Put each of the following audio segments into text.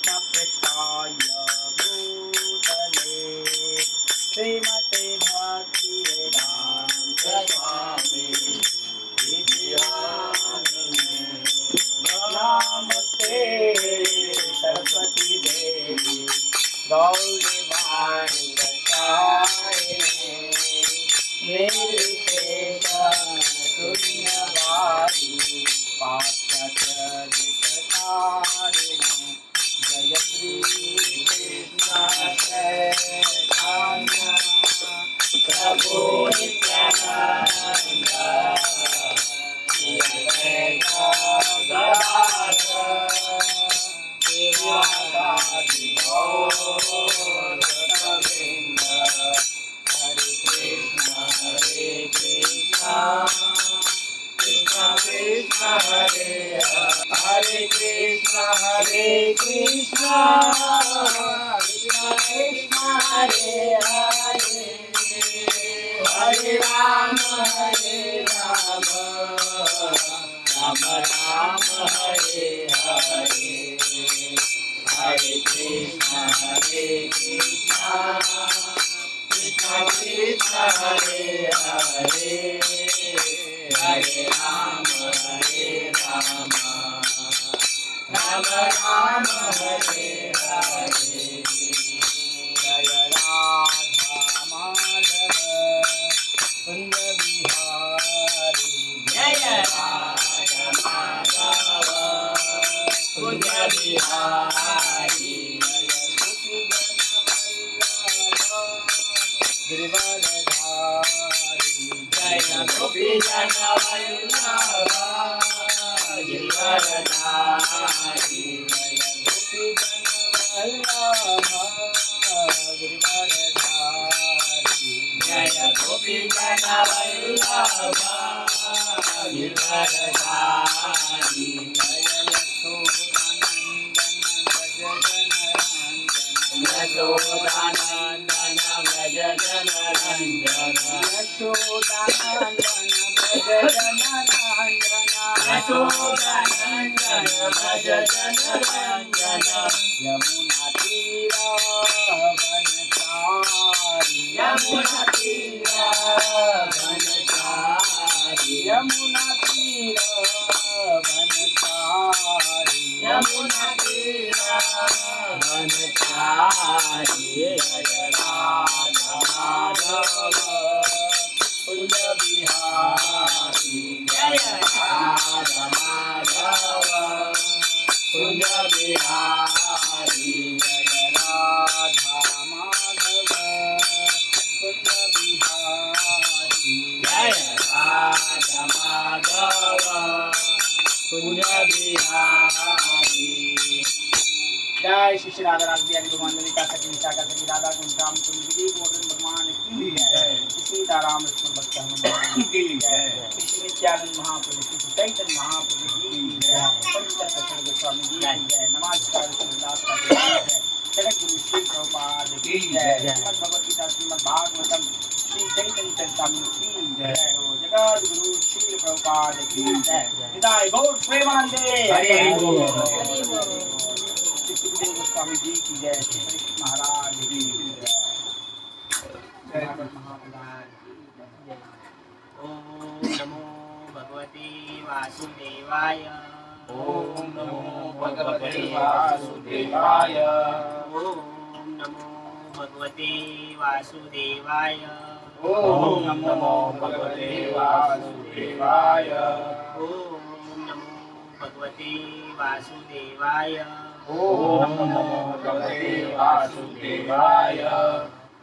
कृष्णाय भूतले श्रीमते भक्ति वेदांत स्वामी नमस्ते सरस्वती देवी गौरवाणी रचायिने निर्विशेष शून्यवादी पाश्चात्यदिशतारिणे जय श्री कृष्ण चैतन्य प्रभु नित्यानंद श्री अद्वैत गदाधर श्रीवासादि गौरभक्तवृंद हरे कृष्ण कृष्ण कृष्ण हरे हरे हरे कृष्ण कृष्ण कृष्ण हरे हरे हरे राम राम राम हरे हरे हरे कृष्ण कृष्ण कृष्ण हरे हरे हरे राम राम राम हरे हरे जय राधा माधव कुंज बिहारी जय राधा माधव कुंज बिहारी जय गोपी जन गिरिवरधारी जय गोपी जन वल्लभ गिरिवरधारी जय गोपी जन वल्लभ गिरिवरधारी जय गोपी जन वल्लभ गिरिवरधारी जय यशोदानंदन व्रज जनरंजन यशोदानंदन व्रज जनरंजन यशोदानंदन व्रज जनरंजन यमुना तीर वनचारी यमुना तीर वनचारी यमुना तीर वनचारी यमुना तीर वनचारी जय राधा माधव कुंज बिहारी जय राधा माधव कुंज बिहारी जय राधा माधव कुंज बिहारी जय राधा माधव कुंज बिहारी जय श्री राधा रास बिहारी भगवान ललिता सखी विशाखा सखी राधा कुंजाम कुंजी गोविंद भगवान की जय सीताराम लक्ष्मण भक्त हनुमान की जय श्री नित्यानंद महाप्रभु श्री चैतन्य महाप्रभु की जय पंचतत्व गोस्वामी जी की जय नमस्कार श्रीदास का जय जगत गुरु श्री प्रभुपाद की जय श्रीमद् भगवद गीता श्रीमद् भागवतम श्री चैतन्य चरितामृत की जय हो जगत गुरु श्री प्रभुपाद की जय निताय गौर प्रेमानंदे हरे सुखदेव गोस्वामी जी की जय श्री परीक्षित महाराज की जय जय महाप्रधान ओम नमो भगवते वासुदेवाय ओम नमो भगवते वासुदेवाय ओम नमो भगवते वासुदेवाय ओम नमो भगवते वासुदेवाय ओम नमो भगवते वासुदेवाय ओम नमो भगवते वासुदेवाय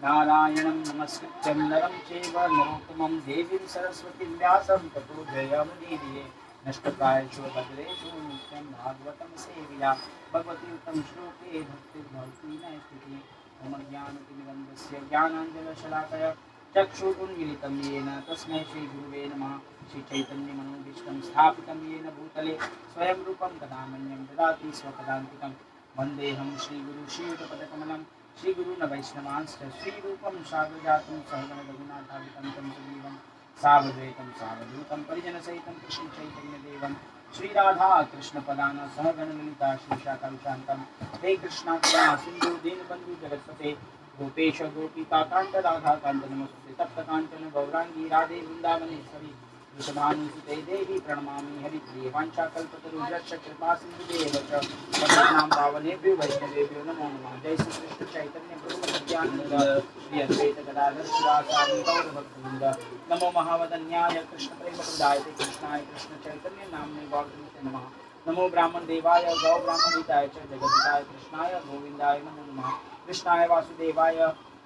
नारायणं नमस्कृत्य नरं चैव नरोत्तमं देवीं सरस्वतीं व्यासं ततो जयमुदीरये नष्टप्रायेषु भद्रेषु नित्यं भागवतं सेवया भगवती उत्तम श्लोके भक्तिर्भवति नैष्टिकी मम ज्ञानतिमिरन्दस्य ज्ञानाञ्जनशलाकया चक्षुरुन्मीलितं येन तस्मै श्रीगुरुवे नमः श्रीचैतन्यमनोभीष्टं स्थापितं येन भूतले स्वयं रूपं तदा मह्यं ददाति स्वपदान्तिकं वन्देऽहं श्रीगुरु श्रीयुतपदकमलं श्रीगुरून् वैष्णवांश्च श्रीरूपं साग्रजातं सहगण रघुनाथादितं तं सजीवं सावद्वैतं सावधूतं परिजनसहितं कृष्णचैतन्यदेवं श्री राधा कृष्ण पदाना सहगण ललिता श्री शाखा विशांतम हे कृष्णा करुणा सिंधु दीनबंधु जगत्पते गोपेश गोपिका कांत राधा कांत नमस्ते तप्त कांचन गौरांगी राधे वृंदावनेश्वरी वृषभानुसुते देवी प्रणमामि हरिप्रिये वाञ्छाकल्पतरुभ्यश्च कृपा सिन्धुभ्येव च पतितानां पावनेभ्यो वैष्णवेभ्यो नमो नमः जय श्री कृष्ण चैतन्य प्रभु नित्यानंद श्री अद्वैत गदाधर शिवासादि गौरभक्तवृंद नमो महावदन्याय कृष्ण प्रेम प्रदाय कृष्णाय कृष्ण चैतन्य नाम्ने गौरवते नमः नमो ब्राह्मण देवाय गौ ब्राह्मण हिताय च जगद्धाय कृष्णाय गोविंदाय नमो नमः कृष्णाय वासुदेवाय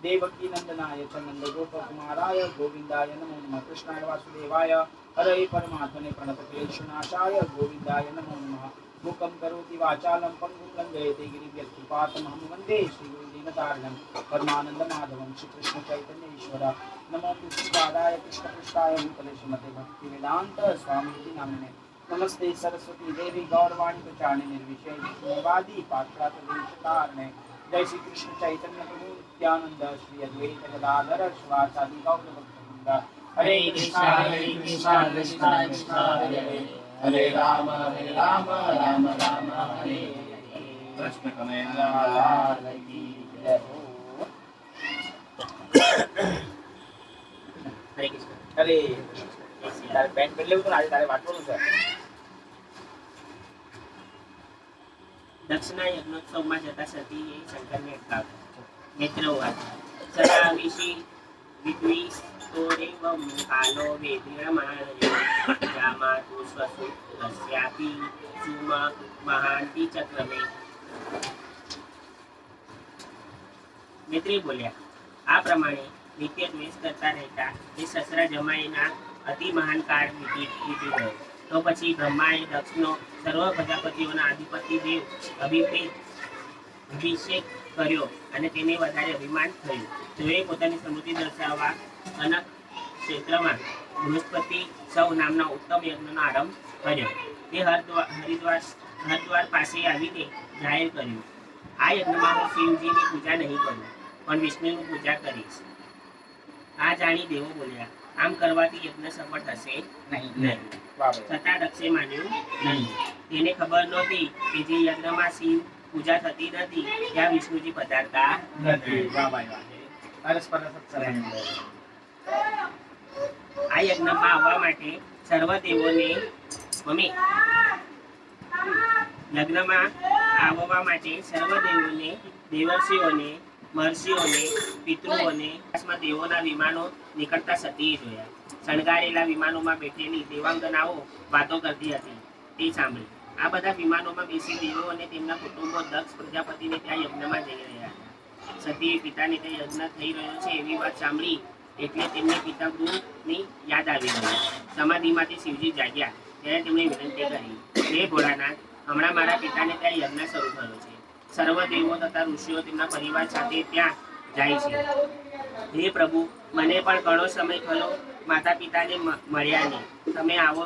देवकी नंदनाय च नंदगोपकुमाराय गोविंदाय नमो नमः कृष्णाय वासुदेवाय हरे परमात्मने प्रणतक्लेशनाशाय गोविंदाय नमो नमः मुखं करोति वाचालं पंगुं लङ्घयते गिरिव्यक्तिपातमहं वन्दे श्रीगुरुदीनतारिणं परमानन्दमाधवं श्रीकृष्ण चैतन्य ईश्वर नमो कृष्णपादाय कृष्णपृष्ठाय भूतले श्रीमते भक्तिवेदान्त स्वामीति नामिने नमस्ते सरस्वती देवी गौरवाणी प्रचारिणे निर्विशेष शून्यवादी पाश्चात्यदेशतारिणे जय श्री कृष्ण चैतन्य प्रभु नित्यानंद श्री अद्वैत गदाधर शिवासादि गौरभक्तवृंद हरे कृष्णा कृष्णा कृष्णा हरे हरे राम राम राम हरे कृष्ण कन्हैया लाल की जय हो હરે કૃષ્ણ. हरे જય શ્રી રામ. તારે પેન્ટ પહેરી લેવું તો આજે તારે વાંચવાનું છે દક્ષના યજ્ઞોત્સવમાં જતા સતીએ શંકરને અટકાવ્યા. મિત્રવાદ સદાવિષી વિદ્વિષોરેવમ કાલો વેદ્યમાનયો જામાતુ સ્વસુ તસ્યાપી સુમ મહાંતિ ચક્રમે. મિત્રી બોલ્યા, આ પ્રમાણે નિત્ય દ્વેષ કરતા રહેતા એ સસરા જમાઈના અતિ મહાન કાળ વીતી ગયો. તો પછી બ્રહ્માએ દક્ષનો સર્વ પ્રજાપતિઓના અધિપતિ દેવ અભિષેક કર્યો અને તેને વધારે અભિમાન થયું. તેઓએ પોતાની સમૃદ્ધિ દર્શાવવા અનક ક્ષેત્રમાં બૃહસ્પતિ સૌ નામના ઉત્તમ યજ્ઞનો આરંભ કર્યો. તે હરિદ્વાર પાસે આવીને જાહેર કર્યું, આ યજ્ઞમાં હું શિવજીની પૂજા નહીં કરું, પણ વિષ્ણુની પૂજા કરીશ. આ જાણી દેવો બોલ્યા, આમ કરવાથી યજ્ઞ સફળ થશે નહીં. છતાં દક્ષે માન્યું નહીં. તેને ખબર નહોતી કે જે યજ્ઞમાં શિવ પૂજા થતી નથી ત્યાં વિષ્ણુજી પધારતા નથી. આ યજ્ઞમાં આવવા માટે સર્વ દેવોને યજ્ઞમાં આવવા માટે સર્વ દેવોને, દેવર્ષિઓને, મહર્ષિઓને, પિતૃઓને દેવોના વિમાનો નીકળતા સતીએ જોયા. શણગારેલા વિમાનોમાં બેઠેલી દેવાંગનાઓ વાતો કરતી હતી તે સાંભળી. આ બધા વિમાનોમાં બેસી દેવો અને તેમના કુટુંબો દક્ષ પ્રજાપતિને ત્યાં યજ્ઞમાં જઈ રહ્યા હતા. સતીએ પિતાને ત્યાં યજ્ઞ થઈ રહ્યો છે એવી વાત સાંભળી એટલે તેમને પિતા ગૃહની યાદ આવી ગઈ. સમાધિમાંથી શિવજી જાગ્યા ત્યારે તેમણે વિનંતી કરી, હે ભોળાનાથ, હમણાં મારા પિતાને ત્યાં યજ્ઞ શરૂ થયો છે. સર્વ દેવો તથા ઋષિઓ તેમના પરિવાર સાથે ત્યાં જાય છે. હે પ્રભુ, મને પણ ઘણો સમય થયો માતા પિતાને મળ્યા નહીં. તમે આવો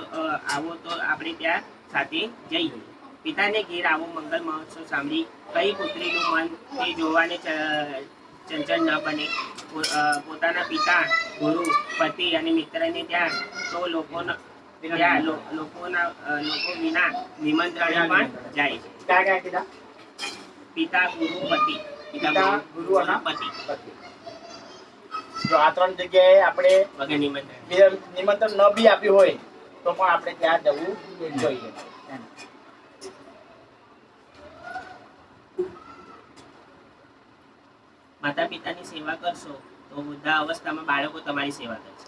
તો આપણે ત્યાં સાથે જઈએ. પિતાને ઘેર આવો મંગલ મહોત્સવ સાંભળી કઈ પુત્રીનું મન તે જોવાને ચંચળ ન બને. પોતાના પિતા, ગુરુ, પતિ અને મિત્રને ત્યાં તો લોકો વિના નિમંત્રણે પણ જાય છે. પિતા, ગુરુ, પતિ. પિતા, ગુરુ અને પતિ. જો આ ત્રણ જગ્યાએ આપણે વગર નિમંત્રણ ન બી આપ્યું હોય તો પણ આપણે ત્યાં જવું જોઈએ. માતા પિતાની સેવા કરશો તો વૃદ્ધા અવસ્થામાં બાળકો તમારી સેવા કરશે.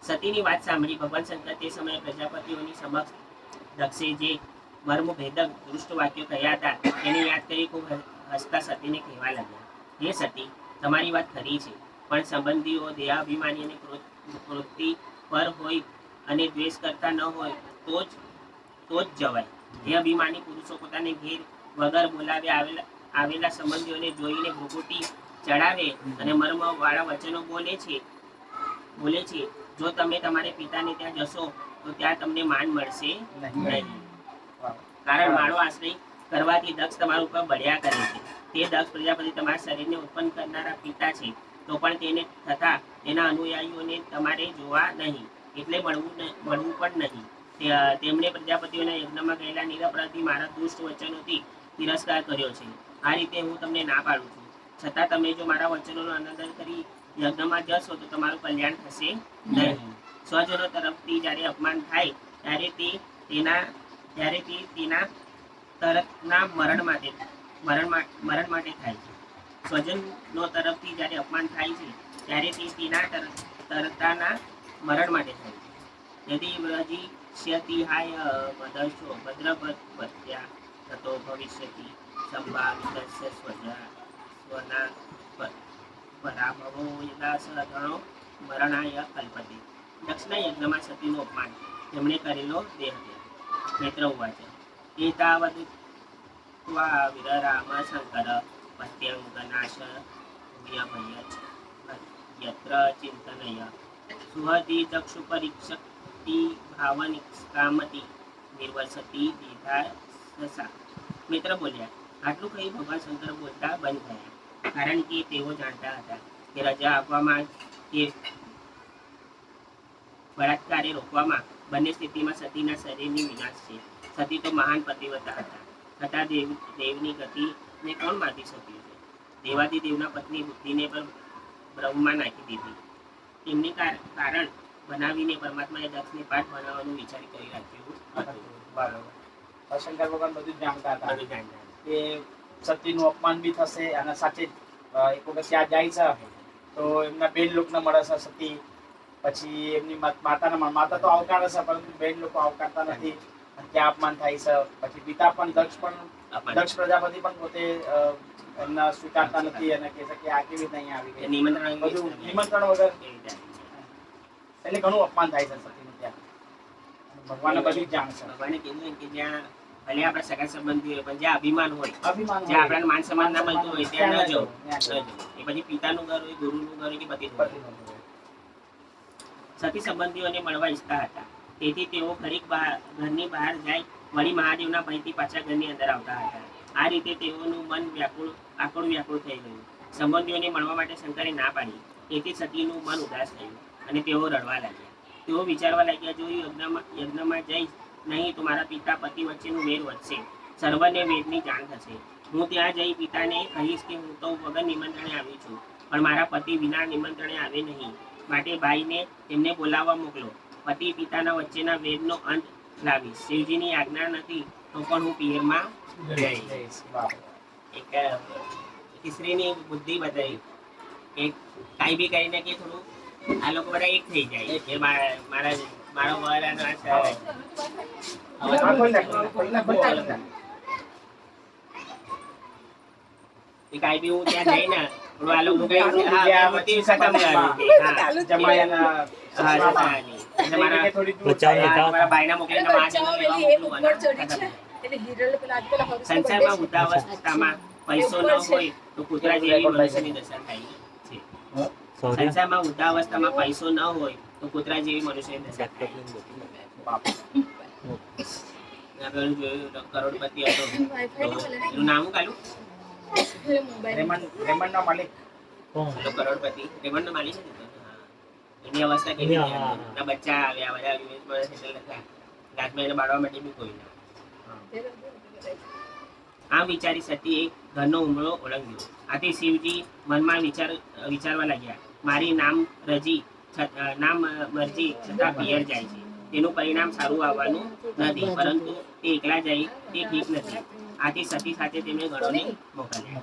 સતીની વાત સાંભળી ભગવાન શંકર તે સમયે પ્રજાપતિઓની સમક્ષ દક્ષે જે મર્મભેદક દુષ્ટ વાક્યો કહ્યા હતા તેને યાદ કરી ખૂબ હસતા સતીને કહેવા લાગ્યા, હે સતી, તમારી વાત ખરી છે, પણ સંબંધીઓ દેહાભિમાની અને કૃતિ પર હોય અને દ્વેષ કરતા ન હોય તો જ જવાય. દેહાભિમાની પુરુષો પોતાને ઘેર વગર બોલાવે આવેલા સંબંધીઓને જોઈને ભૂકુટી ચડાવે અને મર્મવાળા વચનો બોલે છે. જો તમે તમારા પિતાને ત્યાં જશો તો ત્યાં તમને માન મળશે નહીં. કારણ મારો આશ્રય કરવાથી દક્ષ તમારા ઉપર બળ્યા કરે છે. તે દક્ષ પ્રજાપતિ તમારા શરીરને ઉત્પન્ન કરનારા પિતા છે, તો પણ તેને તથા તેના અનુયાયીઓને તમારે જોવા નહીં. એટલે મળવું પણ નહીં. તેમણે પ્રજાપતિઓના યજ્ઞમાં ગયેલા નિરપરાધી મારા દુષ્ટ વચનોથી તિરસ્કાર કર્યો છે. આ રીતે હું તમને ના પાડું છું. છતાં તમે જો મારા વચનોનો આનંદ કરી યજ્ઞમાં જશો તો તમારું કલ્યાણ થશે નહીં. સ્વજનો તરફથી જ્યારે અપમાન થાય ત્યારે તે તેના તરતના મરણ માટે થાય છે. સ્વજનો તરફથી જ્યારે અપમાન થાય છે ત્યારે તે તેના તરતાના મરણ માટે થાય છે. યદિ વ્રજિષ્યતિહાય મદર્શો ભદ્રભદ્યા તતો ભવિષ્યતિ સંભાવિતસ્ય સ્વના પરાભવો યદા સધણો મરણાય કલ્પતે. દક્ષના યજ્ઞમાં સતીનું અપમાન તેમણે કરેલો દેહ છે. નેત્ર ઉવાચ એતાવદ્વા વિરરામ શંકર પત્યંગનાશ યત્ર ચિંતનય સુહતિ દક્ષુ પરીક્ષતિ ભાવનિષ્કામતિ નિર્વસતી દીધા. મિત્ર બોલ્યા, આટલું કહી ભગવાન શંકર બોલતા બંધ થયા, કારણ કે તેઓ જાણતા હતા કે રજા આપવામાં કે બળાત્કારે રોકવામાં બંને સ્થિતિમાં સતીના શરીરની વિનાશ છે. સતી તો મહાન પતિવ્રતા હતા, છતાં દેવની ગતિને કોણ માપી શક્યું છે? દેવાદિદેવના પત્ની બુદ્ધિને પણ બ્રહ્મમાં નાખી દીધી. તેમની કારણ બનાવીને પરમાત્માએ દક્ષને પાઠ બનાવવાનું વિચાર કરી રાખ્યું હતું. બરાબર. શંકર ભગવાન બધું જ જાણતા હતા બધું જાણતા કે સતીનું અપમાન બી થશે અને સાચે જ એક વખત ત્યાં જાય છે તો એમના બેન લોકને મળે છે સતી. પછી એમની માતા તો આવકારે છે પરંતુ બેન લોકો આવકારતા નથી. ત્યાં અપમાન થાય છે. પછી પિતા પણ દક્ષ પ્રજાપતિ પણ પોતે એમના સ્વીકારતા નથી અને કહે છે કે આ કેવી રીતે અહીંયા આવી ગઈ, નિમંત્રણ વગર. એટલે ઘણું અપમાન થાય છે સતીનું ત્યાં. ભગવાનને બધું જ જાણ છે. ભગવાને કીધું કે જ્યાં ભલે આપણા સગા સંબંધી હોય પણ જ્યાં અભિમાન હોય, અભિમાન જ્યાં આપણા માન સન્માન ના મળતું હોય ત્યાં ન જવું. એ પછી પિતાનું ઘર હોય, ગુરુનું ઘર હોય કે પતિનું ઘર હોય. સતી સંબંધીઓને મળવા ઈચ્છતા હતા, તેથી તેઓ ઘરની બહાર જાય વળી મહાદેવના ભયથી પાછા ઘરની અંદર આવતા હતા. આ રીતે તેઓનું મન આકળ વ્યાકુળ થઈ ગયું. સંબંધીઓને મળવા માટે શંકરે ના પાડી, તેથી સતીનું મન ઉદાસ થયું અને તેઓ રડવા લાગ્યા. તેઓ વિચારવા લાગ્યા, જો યજ્ઞમાં જઈશ નહીં તો મારા પિતા પતિ વચ્ચેનું વેર વધશે, સર્વને વેરની જાણ થશે. હું ત્યાં જઈ પિતાને કહીશ કે હું તો વગર નિમંત્રણે આવી છું, પણ મારા પતિ વિના નિમંત્રણે આવે નહીં. માટે ભાઈને તેમને બોલાવવા મોકલો. પતિ પિતાના વચ્ચેના વેરનો અંત લાવીશ. શિવજીની આજ્ઞા નથી તો પણ હું પિયરમાં જઈશ. એક તીસરીની બુદ્ધિ બતાવી કે કાંઈ બી કરીને કે થોડું આ લોકો બધા એક થઈ જાય કે મારો વર અને કાંઈ બી હું ત્યાં જઈને થોડું આ લોકો ભાઈના મોકલીને સંસારમાં વૃદ્ધાવસ્થામાં પૈસો ન હોય તો કૂતરા જેવી મનુષ્યની દશા થાય છે. સંસારમાં વૃદ્ધાવસ્થામાં પૈસો ન હોય તો કૂતરા જેવી મનુષ્યની દશા થાય. કરોડપતિ હતો, એનું નામ કાઢું રેમંડ નો માલિક. કરોડપતિ રેમંડ નો માલિક છે. એની અવસ્થા કેવી ના બચ્ચા આવ્યા, બધા યુએસ સેટલ હતા, ગાંઠમાં એને બાળવા માટે બી કોઈ ના. આમ વિચારી સતીએ ઘરનો ઉમળો ઓળંગ્યો. આથી શિવજી મનમાં વિચારવા લાગ્યા, મારી નામ મરજી છતાં પિયર જાય છે, તેનું પરિણામ સારું આવવાનું નથી, પરંતુ તે એકલા જાય તે ઠીક નથી. આથી સતી સાથે તેમણે ગણોને મોકલ્યા.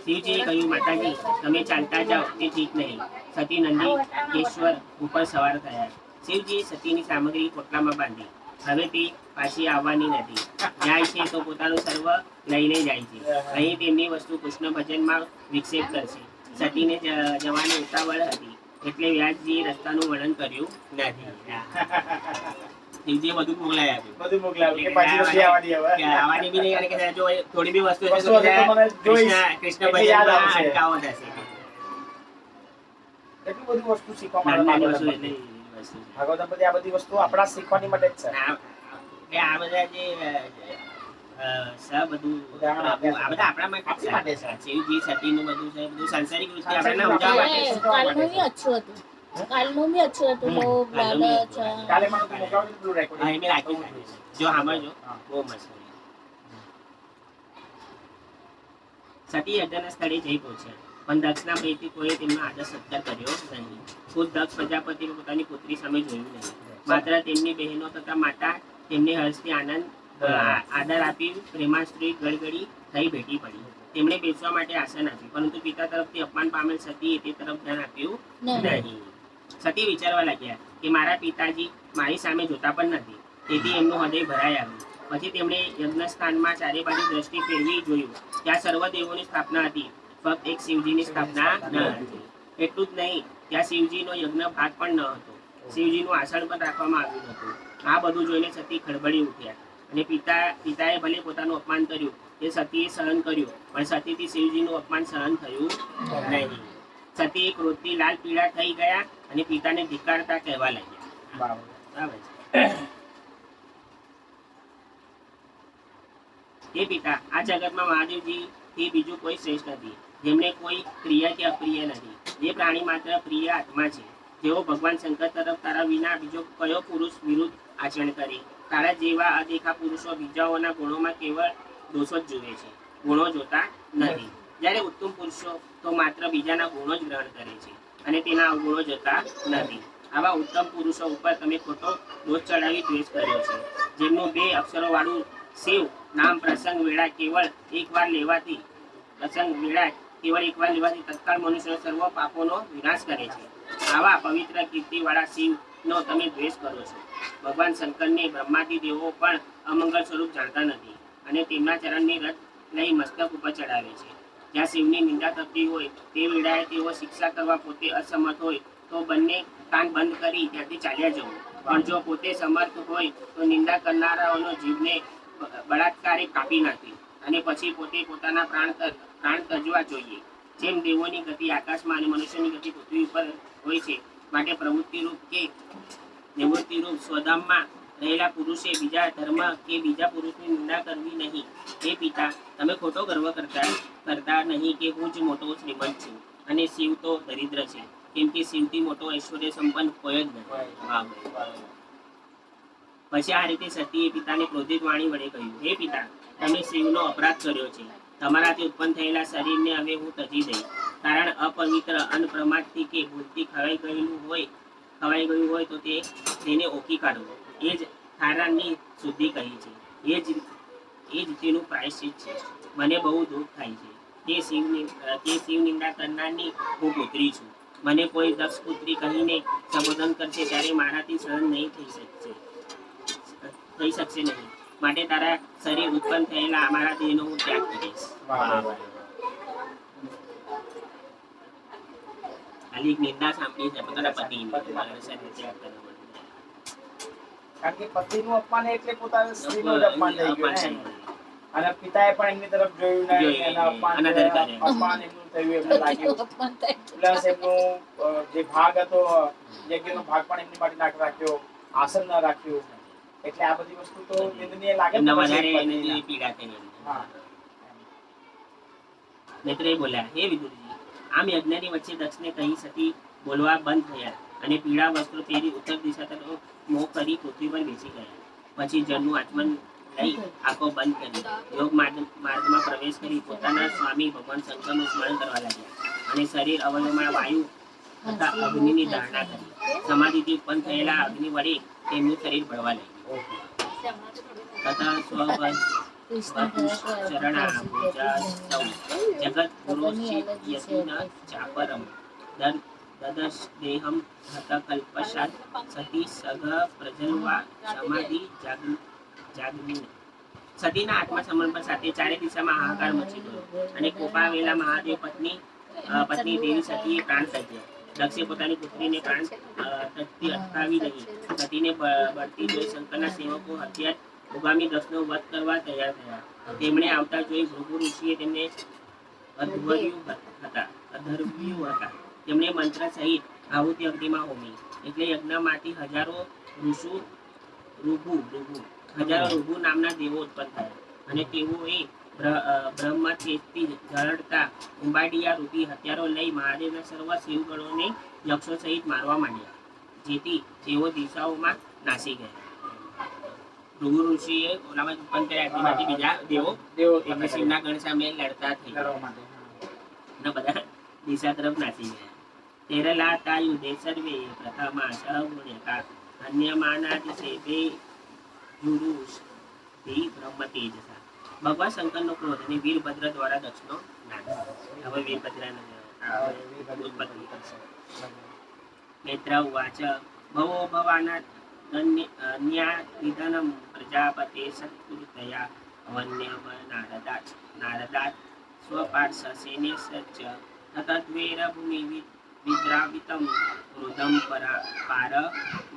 શિવજીએ કહ્યું, માતાજી તમે ચાલતા જાઓ તે ઠીક નહીં. સતી નંદીકેશ્વર ઉપર સવાર થયા. શિવજીએ સતીની સામગ્રી પોટલામાં બાંધી. હવે તે પાછી આવવાની નથી. જાય છે તો પોતાનું સર્વ લઈને જાય છે. અહીં તેમની વસ્તુ કૃષ્ણ ભજનમાં વિક્ષેપ કરશે. સતીને જવાની ઉતાવળ હતી એટલે વ્યાસજીએ રસ્તાનું વર્ણન કર્યું નથી. શિવજીએ બધું મોકલાવ્યું. આવવાની બી નહીં, અને જો થોડી બી વસ્તુ કૃષ્ણ ભજનમાં અટકાવો થશે. એટલું બધું વસ્તુ શીખવા મળે. ભગવત આ બધી વસ્તુ આપણા શીખવાની માટે જ છે. આ બધા જે બધું ઉદાહરણ આ આપ્યા બધા આપણા માટે આપણી માટે છે. શિવજી સતીનું બધું છે બધું સાંસારિક વૃત્તિ આપણને સાંસારિક સમજાવવા માટે વૃત્તિ. કાલનું બી અચ્છું હતું. કાલનું બી અચ્છું હતું. લોભ, કાલનું બી લાલચ, હતું. કાલે મને તું મોકલાવજો પેલું હા રેકોર્ડિંગ. એમને રાખી જો સાંભળજો હા. બહુ મસ્ત સતી યજ્ઞના સ્થળે જઈ પહોંચ્યા પણ દક્ષના ભયથી કોઈએ તેમનો આદર સત્કાર કર્યો નહીં. ખુદ દક્ષ પ્રજાપતિએ પોતાની પુત્રી સામે જોયું નહીં. માત્ર તેમની બહેનો તથા માતા તેમને હર્ષથી આદર આપી પ્રેમાશ્રી ગળગળી થઈ ભેટી પડી. તેમણે બેસવા માટે આસન આપ્યું પરંતુ પિતા તરફથી અપમાન પામેલ સતીએ તે તરફ ધ્યાન આપ્યું નહીં. સતી વિચારવા લાગ્યા કે મારા પિતાજી મારી સામે જોતા પણ નથી, તેથી એમનું હૃદય ભરાઈ આવ્યું. પછી તેમણે યજ્ઞસ્થાનમાં ચારે બાજુ દ્રષ્ટિ ફેરવી જોયું. ત્યાં સર્વ દેવોની સ્થાપના હતી, ફક્ત એક શિવજીની સ્થાપના ન હતી. એટલું જ નહીં, ત્યાં શિવજીનો યજ્ઞ ભાગ પણ ન હતો. શિવજીનું આસન પણ રાખવામાં આવ્યું હતું. આ બધું જોઈને સતી ખળબળી ઉઠ્યા અને પિતાએ ભલે પોતાનું અપમાન કર્યું તે સતીએ સહન કર્યું, પણ સતીથી શિવજીનું અપમાન સહન થયું નહીં. સતી ક્રોધથી લાલ પીળા થઈ ગયા અને પિતાને ધિક્કારતા કહેવા લાગ્યા. બરાબર. બરાબર છે. હે પિતા, આ જગતમાં મહાદેવજી થી બીજું કોઈ શ્રેષ્ઠ નથી, જેમને કોઈ પ્રિય કે અપ્રિય નથી. જે પ્રાણી માત્ર પ્રિય આત્મા છે, જેઓ ભગવાન શંકર તરફ તારા વિના બીજો કયો પુરુષ વિરુદ્ધ આચરણ કરે. તારા જેવા અદેખા પુરુષો બીજાઓના ગુણોમાં કેવળ દોષો જ જુએ છે, ગુણો જોતા નથી. જ્યારે ઉત્તમ પુરુષો તો માત્ર બીજાના ગુણો જ ગ્રહણ કરે છે અને તેના અવગુણો જોતા નથી. આવા ઉત્તમ પુરુષો ઉપર તમે ખોટો દોષ ચડાવી દ્વેષ કર્યો છે. જેમનું 2 અક્ષરો વાળું શિવ નામ પ્રસંગ વેળા કેવળ એકવાર લેવાથી તત્કાળ મનુષ્ય સર્વ પાપોનો વિનાશ કરે છે. આવા પવિત્ર કીર્તિવાળા શિવનો તમે દ્વેષ કરો છો. ભગવાન શંકરને બ્રહ્માદિ દેવો પણ અમંગળ સ્વરૂપ જાણતા નથી અને તેમના ચરણની રથ લઈ મસ્તક ઉપર ચડાવે છે. જ્યાં શિવની નિંદા થતી હોય તે વેળાએ તેઓ શિક્ષા કરવા પોતે અસમર્થ હોય તો બંને કાન બંધ કરી ત્યાંથી ચાલ્યા જવું. પણ જો પોતે સમર્થ હોય તો નિંદા કરનારાઓનો જીવને બળાત્કારે કાપી નાખી અને પછી પોતે પોતાના પ્રાણ તજવા જોઈએ. જેમ દેવોની ગતિ આકાશમાં અને મનુષ્યની ગતિ પૃથ્વી ઉપર હોય છે, માટે પ્રવૃત્તિરૂપ કે નિવૃત્તિરૂપ સ્વધામમાં રહેલા પુરુષે બીજા ધર્મ કે બીજા પુરુષની નિંદા કરવી નહીં. હે પિતા, તમે ખોટો ગર્વ કરતા નહીં કે હું જ મોટો શ્રીમંત છું અને શિવ તો દરિદ્ર છે, કેમ કે શિવથી મોટો ઐશ્વર્ય સંપન્ન કોઈ જ નથી. પછી આ રીતે સતીએ પિતાને ક્રોધિત વાણી વડે કહ્યું, હે પિતા, તમે શિવનો અપરાધ કર્યો છે. તમારાથી ઉત્પન્ન થયેલા શરીરને હવે હું તજી દઈશ. કારણ અપવિત્ર અનપ્રમાદથી કે ભૂલથી ખવાઈ ગયું હોય તો તેને ઓકી કાઢવો એ જ થારાની શુદ્ધિ કહી છે. એ જ તેનું પ્રાયશ્ચિત છે. મને બહુ દુઃખ થાય છે કે શિવ નિંદા કરનારની હું પુત્રી છું. મને કોઈ દક્ષ પુત્રી કહીને સંબોધન કરશે ત્યારે મારાથી સહન નહીં થઈ શકશે નહીં. માટે તારા શરીર ઉત્પન્ન થયેલા અમારા દેહનો હું ત્યાગ કરીશ. ખાલી નિંદા સાંભળી છે પોતાના પતિની, મારા શરીર ત્યાગ કરવા માટે. કારણ કે પતિનું અપમાન એટલે પોતાના સ્ત્રીનું જ અપમાન થઈ ગયું ને. અને પિતાએ પણ એમની તરફ જોયું નહીં અને અપમાન એમનું થયું એમને લાગ્યું. પ્લસ એમનું જે ભાગ હતો યજ્ઞનો ભાગ પણ એમની માટે નાખ રાખ્યો, આસન ન રાખ્યું. એટલે આ બધી વસ્તુ તો નિંદનીય લાગે ને. વધારે એને પીડા થઈ એમને. હા. મિત્રએ બોલ્યા, હે વિદુરજી, આમ યજ્ઞની વચ્ચે દક્ષને કહી સતી બોલવા બંધ થયા અને પીળા વસ્ત્રો પહેરી ઉત્તર દિશા તરફ મોં કરી પૃથ્વી પર બેસી ગયા. પછી જળનું આચમન લઈ આંખો બંધ કરી યોગ માર્ગમાં પ્રવેશ કરી પોતાના સ્વામી ભગવાન શંકરનું સ્મરણ કરવા લાગ્યા અને શરીર અવયવમાં વાયુ તથા અગ્નિની ધારણા કરી. સમાધિથી ઉત્પન્ન થયેલા અગ્નિ વડે તેમનું શરીર બળવા લાગ્યું. તથા જગત પુરુષિત યતિન ચાપરમ દદશ દેહમ હત કલ્પશાત સતી સઘ પ્રજનવા સમાધિ જાગની. સતીના આત્મા સમર્પણ સાથે ચારે દિશામાં હાહાકાર મચી ગયો અને કોપાવેલા મહાદેવ પત્ની દેવી સતીએ પ્રાણ ત્યજ્યા. દક્ષે પોતાની પુત્રીને પ્રાણ તજતી અટકાવી નહીં. સતીને બળતી જોઈ શંકરના સેવકો હથિયાર ઉગામી દક્ષનો વધ કરવા તૈયાર થયા. તેમણે આવતા જોઈ ભૃગુ ઋષિએ તેમને અધર્વ્યું હતા. તેમણે મંત્ર સહિત આહુતિ અગ્નિમાં હોમી. એટલે યજ્ઞમાંથી હજારો ઋભુ નામના દેવો ઉત્પન્ન થયા. અને તેઓએ બ્રહ્મથી ઝળતા ઉંબાડિયા રૂપી હથિયારો લઈ મહાદેવના સર્વ શિવગણોને યક્ષો સહિત મારવા માંડ્યા, જેથી તેઓ દિશાઓમાં નાસી ગયા. ભૃગુ ઋષિએ ઓલામાં ઉત્પન્ન કર્યા, એટલામાંથી બીજા દેવો એટલે શિવના ગણ સામે લડતા થઈ ગયા અને બધા દિશા તરફ નાસી ગયા. તેરલાતા યુધે સર્વે પ્રથમા સગુણ્યકા અન્યમાનાદિ સેવે યુરુષ તે બ્રહ્મ તેજસા. ભગવાન શંકરનો ક્રોધ અને વીરભદ્ર દ્વારા દક્ષનો નાશ. હવે વીરભદ્ર ઉત્પત્તિ કરશે. નેત્ર ઉવાચ ભવો ભવાના અન્યાદિધનમ પ્રજાપતે સત્કૃતયા અવન્યમ નારદાત સ્વપાર્શ્વસેને સચ્ચ તદ્વેર ભૂમિ વિદ્રાવિતમ ક્રોધમ પાર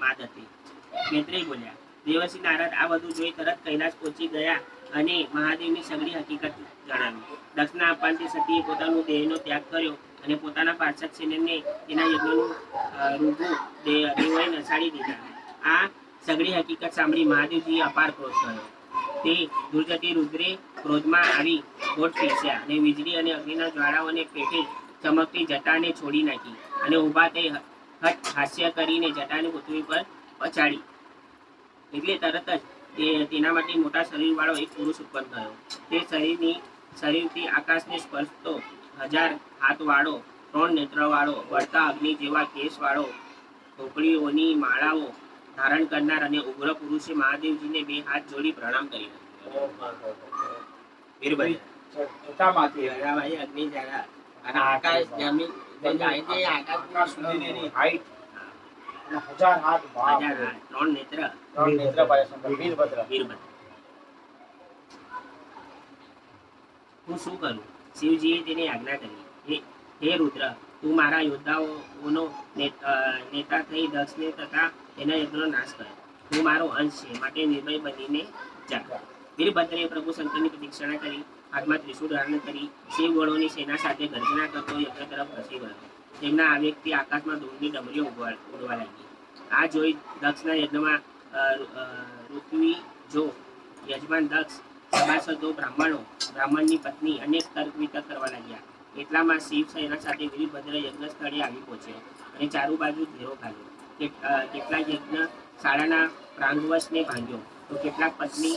માદતે. મૈત્રેય બોલ્યા, દેવર્ષિ નારદ આ બધું જોઈ તરત કૈલાસ પહોંચી ગયા અને મહાદેવની સગળી હકીકત જણાવી. દક્ષના અપાનથી સતીએ પોતાનું દેહનો ત્યાગ કર્યો અને પોતાના પાર્ષદ સેનને તેના યજ્ઞનું રૂગું દેવોએ નસાડી દીધા. આ સગળી હકીકત સાંભળી મહાદેવજીએ અપાર ક્રોધ કર્યો. તે દુર્જટી રુદ્રે ક્રોધમાં આવી હોઠ પીસ્યા અને વીજળી અને અગ્નિના જ્વાળાઓને પેટે ચમકતી જટાને છોડી નાખી અને ઊભા તે હાસ્ય કરીને જટાને પૃથ્વી પર પછાડી. એટલે તરત જ તેના માટે મોટા શરીરવાળો એક પુરુષ ઉત્પન્ન થયો. તે શરીરથી આકાશને સ્પર્શતો 1000 હાથવાળો, 3 નેત્રવાળો, બળતા અગ્નિ જેવા કેસવાળો, ઢોકળીઓની માળાઓ ધારણ કરનાર અને ઉગ્ર પુરુષે મહાદેવજીને 2 હાથ જોડી પ્રણામ કરી અગ્નિ જરા અને આકાશ જમીન આકાશ સુધીની હાઈટ 1000 હાથ, 3 નેત્ર, વીરભદ્ર. હું શું કરું? શિવજીએ તેને આજ્ઞા કરી, હે રુદ્ર, તું મારા યોદ્ધાઓનો નેતા થઈ દક્ષને તથા તેના યજ્ઞનો નાશ કર. તું મારો અંશ છે, માટે નિર્ભય બનીને જા. વીરભદ્રે પ્રભુ શંકરની પ્રદક્ષિણા કરી, હાથમાં ત્રિશૂળ ધારણ કરી શિવગણોની સેના સાથે ગર્જના કરતો યજ્ઞ તરફ ખસી ગયો. તેમના આવેગથી આકાશમાં ધૂળની ડમરીઓ ઉડવા લાગી. આ જોઈ દક્ષના યજ્ઞમાં ઋત્વી જો યજમાન દક્ષ, સભાસદો, બ્રાહ્મણની પત્ની અનેક તર્ક વિતર્ક કરવા લાગ્યા. એટલામાં શિવ સેના સાથે વીરભદ્ર યજ્ઞ સ્થળે આવી પહોંચ્યો અને ચારે બાજુ ઘેરો ઘાલ્યો. કેટલાક યજ્ઞ શાળાના પ્રાંગવશને ભાંગ્યો, તો કેટલાક પત્ની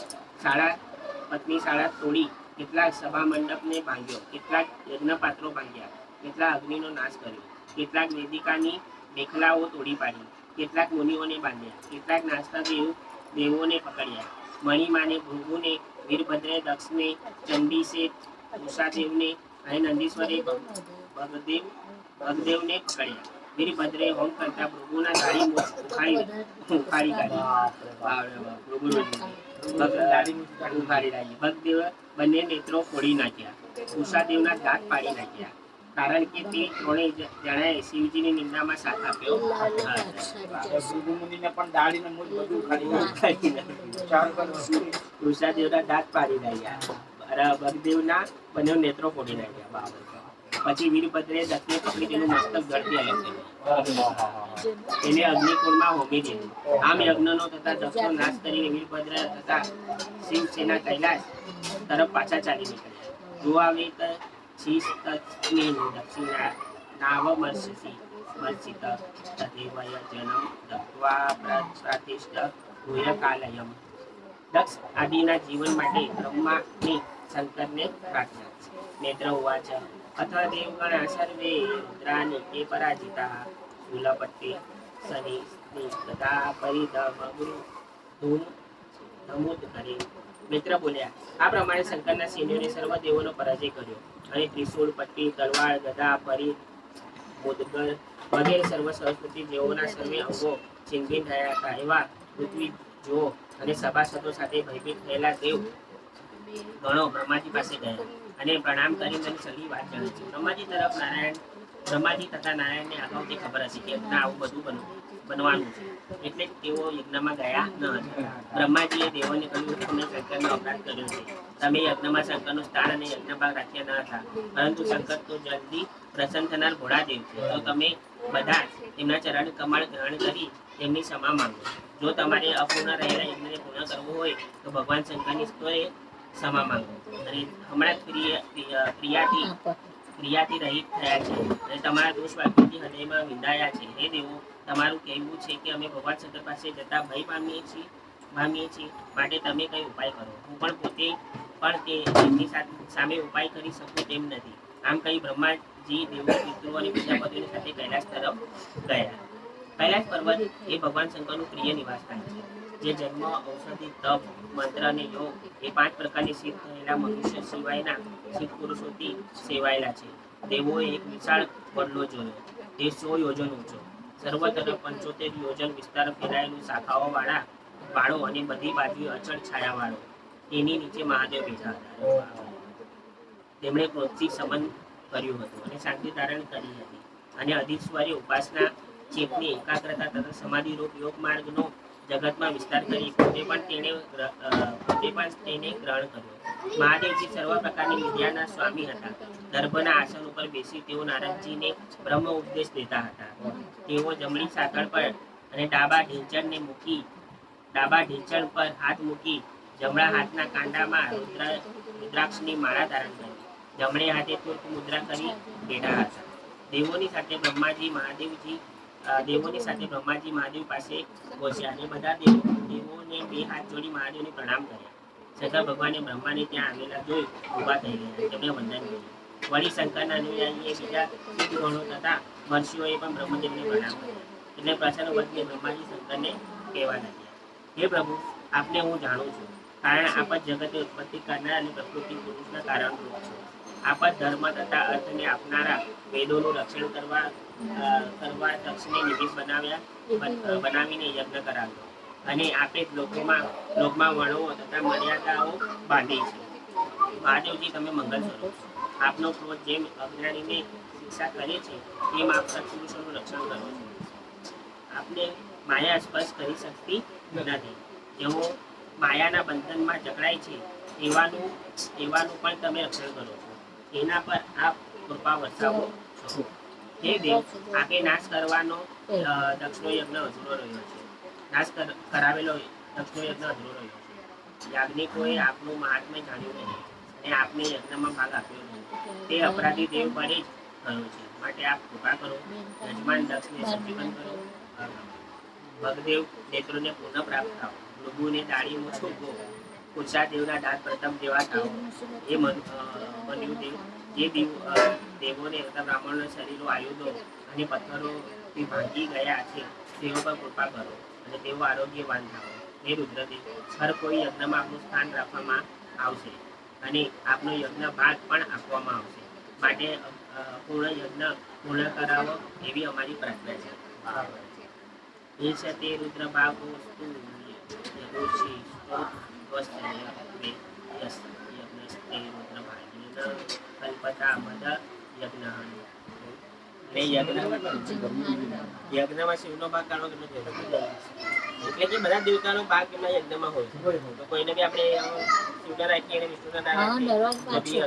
શાળા તોડી, કેટલાક સભા મંડપને ભાંગ્યો, કેટલાક યજ્ઞપાત્રો ભાંગ્યા, કેટલાક અગ્નિનો નાશ કર્યો, કેટલાક વેદિકાની મેખલાઓ તોડી પાડી, કેટલાક મુનિઓને બાંધ્યા, કેટલાક નાસ્તા દેવોને પકડ્યા. મણિમાને, ભૃગુને, વીરભદ્રે દક્ષને, ચંડીસે ઉષાદેવને અને નંદીશ્વરે ભગદેવને પકડ્યા. વીરભદ્રે હોમ કરતા ભૃગુના દાઢી મૂછ ઉખાડી કાઢી. ભગદેવ બંને નેત્રો ફોડી નાખ્યા. ઉષાદેવના દાંત પાડી નાખ્યા, કારણ કે તે ત્રણેય જણાએ શિવજીની નિંદામાં સાથ આપ્યો. ઉષાદેવના દાંત પાડી નાખ્યા, ભગદેવના બંને નેત્રો ફોડી નાખ્યા. પછી વીરભદ્રે દક્ષને પકડી તેનું મસ્તક ગળથી અલગ કર્યું, તેને અગ્નિકુંડમાં હોમી દીધું. આમ યજ્ઞનો તથા દક્ષનો નાશ કરીને વીરભદ્ર તથા શિવસેના કૈલાસ તરફ પાછા ચાલી નીકળ્યા. જોવાવેત શિસ્તસ્મિન દક્ષિણા નાવમર્ષિ મર્ષિત તદેવય જનમ દત્વા પ્રતિષ્ઠ ભૂયકાલયમ. દક્ષ આદિના જીવન માટે બ્રહ્માની શંકરને પ્રાર્થના. નેત્ર ઉવાચ અથ દેવગણા સર્વે રુદ્રાની તે પરાજિતા શૂલપટ્ટે શનિ તથા પરિધમગુરુ ધૂમ ધમુદ કરે. મિત્ર બોલ્યા, આ પ્રમાણે શંકરના સૈન્યોને સર્વ દેવોનો પરાજય કર્યો અને ત્રિશૂળ, પટ્ટી, તલવાર, ગદા, પરી, મુદગર વગેરે સર્વ સરસ્વતી દેવોના સર્વે અંગો છિન્નભિન્ન થયા હતા. એવા પૃથ્વી જો અને સભાસદો સાથે ભયભીત થયેલા દેવ ગણો બ્રહ્માજી પાસે ગયા અને પ્રણામ કરી તેની સગી વાત જણાવી છે. બ્રહ્માજી તથા નારાયણને અગાઉથી ખબર હતી કે યજ્ઞ આવું બધું બનવાનું છે, એટલે તેઓ યજ્ઞમાં ગયા ન હતા. બ્રહ્માજીએ દેવોને કહ્યું કે તમે શંકરનો અપરાધ કર્યો છે. તમે યજ્ઞમાં શંકરનું સ્થાન અને યજ્ઞ ભાગ રાખ્યા ન હતા, પરંતુ શંકર તો જલ્દી પ્રસન્ન થનાર ભોળાદેવ છે. તો તમે બધા તેમના ચરણ કમળ ગ્રહણ કરી તેમની ક્ષમા માંગો. જો તમારે અપૂર્ણ રહેલા યજ્ઞને પૂર્ણ કરવું હોય તો ભગવાન શંકરની ક્ષમા માંગો. અને હમણાં ક્રિયાથી રહિત થયા છે અને તમારા દોષ વાક્યોથી હૃદયમાં વિંધાયા છે. હે દેવો, તમારું કહેવું છે કે અમે ભગવાન શંકર પાસે જતા ભય પામીએ છીએ, માટે તમે કઈ ઉપાય કરો. હું પણ પોતે પણ તેમની સામે ઉપાય કરી શકું તેમ નથી. આમ કહી બ્રહ્માજી દેવો, પિતૃઓ અને પ્રજાપતિઓની સાથે કૈલાસ તરફ ગયા. કૈલાસ પર્વત એ ભગવાન શંકરનું પ્રિય નિવાસ સ્થાન છે, જે જન્મ, ઔષધિ, તપ, મંત્ર અને યોગ એ 5 પ્રકારની સિદ્ધ થયેલા મનુષ્ય સિવાયના સિદ્ધ પુરુષોથી સેવાયેલા છે. દેવોએ એક વિશાળ વડલો જોયો, તે 100 યોજન ઊંચો, સર્વ તરફ 75 યોજન વિસ્તાર ફેલાયેલું, શાખાઓ વાળો અને બધી બાજુએ અચળ છાયા વાળો. તેની નીચે મહાદેવ બેઠા હતા. તેમણે ક્રોધથી સમન કર્યું હતું અને શાંતિ ધારણ કરી હતી, અને અધિશ્વરી ઉપાસના, ચેતની એકાગ્રતા તથા સમાધિ રૂપ યોગ માર્ગનો જગતમાં વિસ્તાર કરી પોતે પણ તેને ગ્રહણ કર્યો. મહાદેવજી સર્વ પ્રકારની વિદ્યાના સ્વામી હતા. દર્ભના આસન ઉપર બેસી તેઓ નારદજીને બ્રહ્મ ઉપદેશ દેતા હતા. તેઓ જમણી સાંકળ પર અને ડાબા ઢીંચણ પર હાથ મૂકી જમણા હાથના કાંડામાં રુદ્રાક્ષની માળા ધારણ કરી જમણે હાથે તુર્ક મુદ્રા કરી બેઠા હતા. દેવોની સાથે બ્રહ્માજી મહાદેવ પાસે પહોંચ્યા અને બધા દેવોને 2 હાથ જોડી મહાદેવને પ્રણામ કર્યા. શંકર ભગવાને બ્રહ્માને ત્યાં આવેલા જોઈ ઊભા થઈ ગયા. તેમણે વંદન કર્યું. વળી શંકરના અનુયાયીએ બીજા સિદ્ધ ગણો તથા મહર્ષિઓએ પણ બ્રહ્મદેવને પ્રણામ કર્યા. એટલે પ્રસન્ન વચને બ્રહ્માજી શંકરને કહેવા લાગ્યા, હે પ્રભુ, આપને હું જાણું છું, કારણ આપ જ જગતે ઉત્પત્તિ કરનાર અને પ્રકૃતિ પુરુષના કારણરૂપ છો. આપ જ ધર્મ તથા અર્થને આપનારા, વેદોનું રક્ષણ કરવા દક્ષને નિમિત્ત બનાવીને યજ્ઞ કરાવ્યો, અને આપે જ લોકમાં વર્ણો તથા મર્યાદાઓ બાંધી છે. મહાદેવજી, તમે મંગલ સ્વરૂપ છો. આપનો ક્રોધ જેમ અજ્ઞાનીને શિક્ષા કરે છે, તેમ આપ સત્પુરુષોનું રક્ષણ કરો છો. આપને માયા સ્પર્શ કરી શકતી નથી. જેઓ માયાના બંધનમાં જકડાય છે, એવાનું પણ તમે રક્ષણ કરો છો. તેના પર આપ કૃપા વરસાવો છો. હે દેવ, આપે નાશ કરવાનો દક્ષનો યજ્ઞ અધૂરો રહ્યો છે. નાશ કરાવેલો દક્ષનો યજ્ઞ અધૂરો રહ્યો છે. યાજ્ઞિકોએ આપનું મહાત્મ્ય જાણ્યું નહીં અને આપને યજ્ઞમાં ભાગ આપ્યો નહીં. તે અપરાધી દેવ બળી જ ગયો છે. માટે આપ કૃપા કરો, યજમાન દક્ષને સજીવન કરો. ભગદેવ નેત્રોને પુનઃ પ્રાપ્ત થાઓ. મૃગુને દાઢી મૂછો ગો. કુશાદેવના દાંત પ્રથમ જેવા થાઓ. એ મનુદેવ, જે દેવોને તથા બ્રાહ્મણોના શરીરો, આયુધો અને પથ્થરોથી ભાંગી ગયા છે, તેઓ પર કૃપા કરો અને તેઓ આરોગ્યવાન થાઓ. હે રુદ્રદેવ, હર કોઈ યજ્ઞમાં આપનું સ્થાન રાખવામાં આવશે અને આપનો યજ્ઞ ભાગ પણ આપવામાં આવશે. માટે પૂર્ણ યજ્ઞ પૂર્ણ કરાવો એવી અમારી પ્રાર્થના છે. એ છે તે રુદ્ર ભાગો વસ્તુ યદુષી યજ્ઞમાં શિવનો ભાગ કાઢો કેટલો છે, એટલે કે બધા દેવતાનો ભાગ કેટલા યજ્ઞમાં હોય. તો કોઈને બી આપણે શિવના રાખીએ અને વિષ્ણુના ના રાખીએ,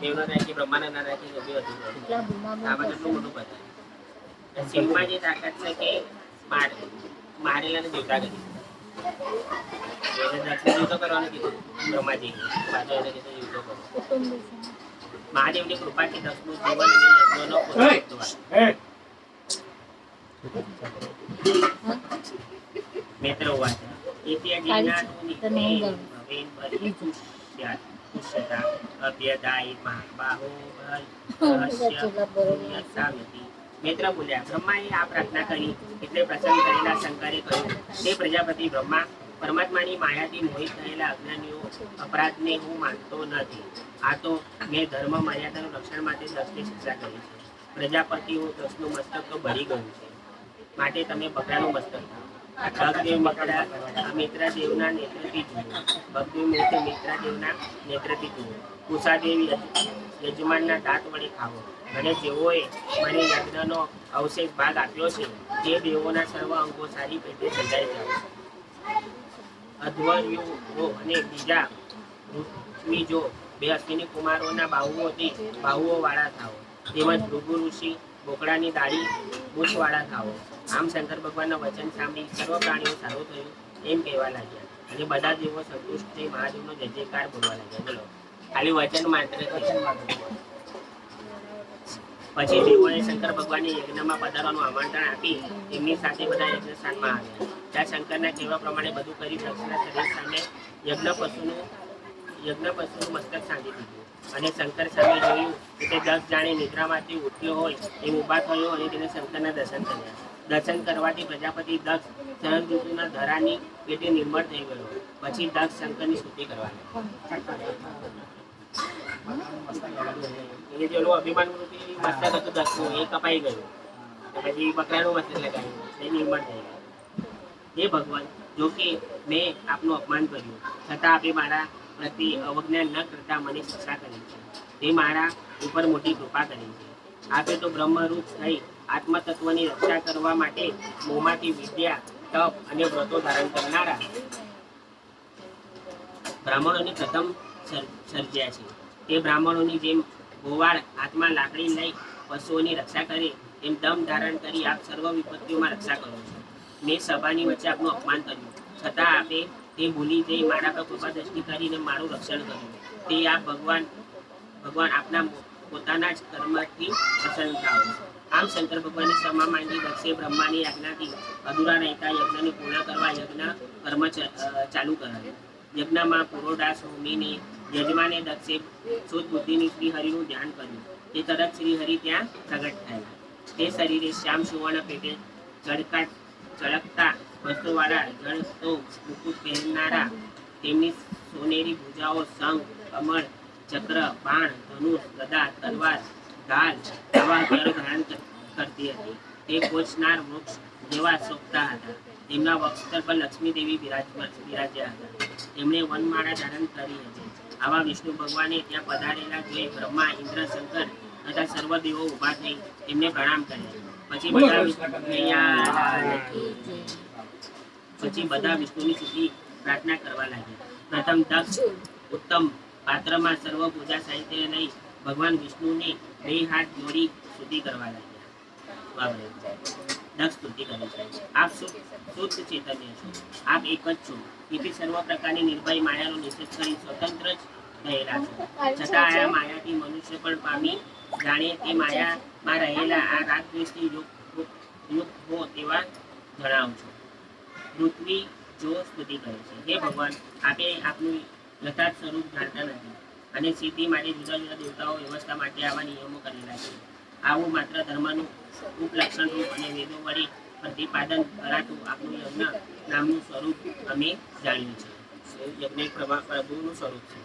દેવના રાખીએ, બ્રહ્માના ના રાખીએ, તો બી હતું. આમાં કેટલું મોટું બધા શિવમાં જે તાકાત છે કે મારેલાને દેવતા કરી યુદ્ધ કરવાનું કીધું બ્રહ્માજી. મહાદેવની કૃપાથી દસનું જીવન અને યજ્ઞનો મિત્ર ઉવાચ મિત્ર બોલ્યા, બ્રહ્માએ આ પ્રાર્થના કરી એટલે પ્રસન્ન કરેલા શંકરે કહ્યું, તે પ્રજાપતિ બ્રહ્મા, પરમાત્માની માયાથી મોહિત થયેલા અજ્ઞાનીઓ અપરાધને હું માનતો નથી. આ તો મેં ધર્મ મર્યાદાનું રક્ષણ માટે દસની શિક્ષા કરી છે. પ્રજાપતિઓ દસનું મસ્તક તો બળી ગયું છે, માટે તમે બકરાનું મસ્તક થાઓ. ભગદેવ મિત્રાદેવના નેત્રથી જુઓ. ભગદેવ મિત્રાદેવના નેત્રથી જુઓ. કુશાદેવ યજમાનના દાંત વડે ખાવો. અને જેઓએ મને યજ્ઞનો અવશેષ ભાગ આપ્યો છે, તે દેવોના સર્વ અંગો સારી રીતે સજાઈ જાય. અધ્વર્યુઓ અને બીજા ઋત્વિજો 2 અશ્વિની કુમારોના બાહુઓ વાળા થાઓ. તેમજ ભૃગુ ઋષિ બોકડાની દાઢી મૂછવાળા થાઓ. આમ શંકર ભગવાનના વચન સાંભળી સર્વ પ્રાણીઓ સારું થયું એમ કહેવા લાગ્યા. અને બધા દેવો સંતુષ્ટ થઈ મહાદેવનો જય જયકાર બોલવા લાગ્યા. બોલો, ખાલી વચન માત્ર છે. પછી દેવોએ શંકર ભગવાનને યજ્ઞમાં પધારવાનું આમંત્રણ આપી એમની સાથે બધા યજ્ઞ સ્થાનમાં આવ્યા. ત્યાં શંકરના કહેવા પ્રમાણે બધું કરી દક્ષના શરીર સામે યજ્ઞ પશુનું મસ્તક સાંધી દીધું. અને શંકર સામે જોયું કે તે દક્ષ જાણે નિદ્રામાંથી ઉઠ્યો હોય એમ ઊભા થયો અને તેને શંકરના દર્શન કર્યા. દર્શન કરવાથી પ્રજાપતિ દક્ષ શરદ ઋતુના ધરાની પેટે નિર્મળ થઈ ગયો. પછી દક્ષ શંકરની સ્તુતિ કરવાની એ જેવું અભિમાન મસ્તક હતું દક્ષનું એ કપાઈ ગયું. પછી બકરાનું મસ્તક લગાવ્યું એ નિર્મળ થઈ ગયું. હે ભગવાન, જો કે મેં આપનું અપમાન કર્યું છતાં આપે મારા પ્રત્યે અવજ્ઞા ન કરતા મને શિક્ષા કરી છે. તે મારા ઉપર મોટી કૃપા કરી છે. આપે તો બ્રહ્મરૂપ થઈ આત્મતત્વની રક્ષા કરવા માટે મોંમાંથી વિદ્યા, તપ અને વ્રતો ધારણ કરનારા બ્રાહ્મણોની પ્રથમ સર્જ્યા છે. તે બ્રાહ્મણોની જેમ ગોવાળ હાથમાં લાકડી લઈ પશુઓની રક્ષા કરે તેમ દમ ધારણ કરી આપ સર્વ વિપત્તિઓમાં રક્ષા કરો છો. મેં સભાની વચ્ચે આપનું અપમાન કર્યું છતાં આપે તે ભૂલી જઈ મારા પર કૃપા દ્રષ્ટિ કરીને મારું રક્ષણ કર્યું. તે આપ ભગવાન આપના પોતાના જ કર્મથી પ્રસન્ન થાઓ. આમ શંકર ભગવાનની ક્ષમા માંગી દક્ષે બ્રહ્માની આજ્ઞાથી અધૂરા રહેતા યજ્ઞને પૂર્ણ કરવા યજ્ઞ કર્મ ચાલુ કરાવ્યું. યજ્ઞમાં પુરોડાસ હોમીને યજમાને દક્ષે શુદ્ધ બુદ્ધિની શ્રીહરિનું ધ્યાન કર્યું. તે તરત શ્રીહરિ ત્યાં પ્રગટ થયા. તે શરીરે શ્યામ સુવર્ણ પેટે ચળકતા વસ્ત્રોવાળા જળતો મુકુટ પહેરનારા, તેમની સોનેરી ભુજાઓ શંખ, કમળ, ચક્ર, બાણ, ધનુષ, ગદા, તલવાર, ઢાલ આવા હથિયારો ધારણ કરતી હતી. તે કોચનાર વૃક્ષ જેવા શોભતા હતા. તેમના વક્ષ પર લક્ષ્મી દેવી બિરાજ્યા હતા. તેમણે વનમાળા ધારણ કરી હતી. આવા વિષ્ણુ ભગવાને ત્યાં પધારેલા જોઈ બ્રહ્મા, ઇન્દ્ર, શંકર તથા સર્વ દેવો ઉભા થઈ તેમને પ્રણામ કર્યા. પછી બધા વિષ્ણુની સ્તુતિ પ્રાર્થના કરવા લાગ્યા. પ્રથમ દક્ષ ઉત્તમ પાત્રમાં સર્વ પૂજા સાહિત્ય લઈ ભગવાન વિષ્ણુને બે હાથ જોડી સ્તુતિ કરવા લાગ્યા. દક્ષ સ્તુતિ કરે છે. આપ શુદ્ધ ચૈતન્ય છો, આપ એક જ છો. તેથી સર્વ પ્રકારની નિર્ભય માયાનો નિષેધ કરી સ્વતંત્ર જ થયેલા છો. છતાં આ માયાથી મનુષ્ય પણ પામી જાણે તે માયામાં રહેલા આ રાગદ્વેષથી યુક્ત હો તેવા જણાવ છો. પૃથ્વી જો સ્તુતિ કરે છે. હે ભગવાન, આપે આપનું યથાર્થ સ્વરૂપ જાણતા નથી અને સિદ્ધિ માટે જુદા જુદા દેવતાઓ વ્યવસ્થા માટે આવા નિયમો કરેલા છે. આવું માત્ર ધર્મનું ઉપલક્ષણ રૂપ અને વેદો વડે પ્રતિપાદન કરાતું આપનું યજ્ઞ નામનું સ્વરૂપ અમે જાણ્યું છે. યજ્ઞ પ્રભુનું સ્વરૂપ છે.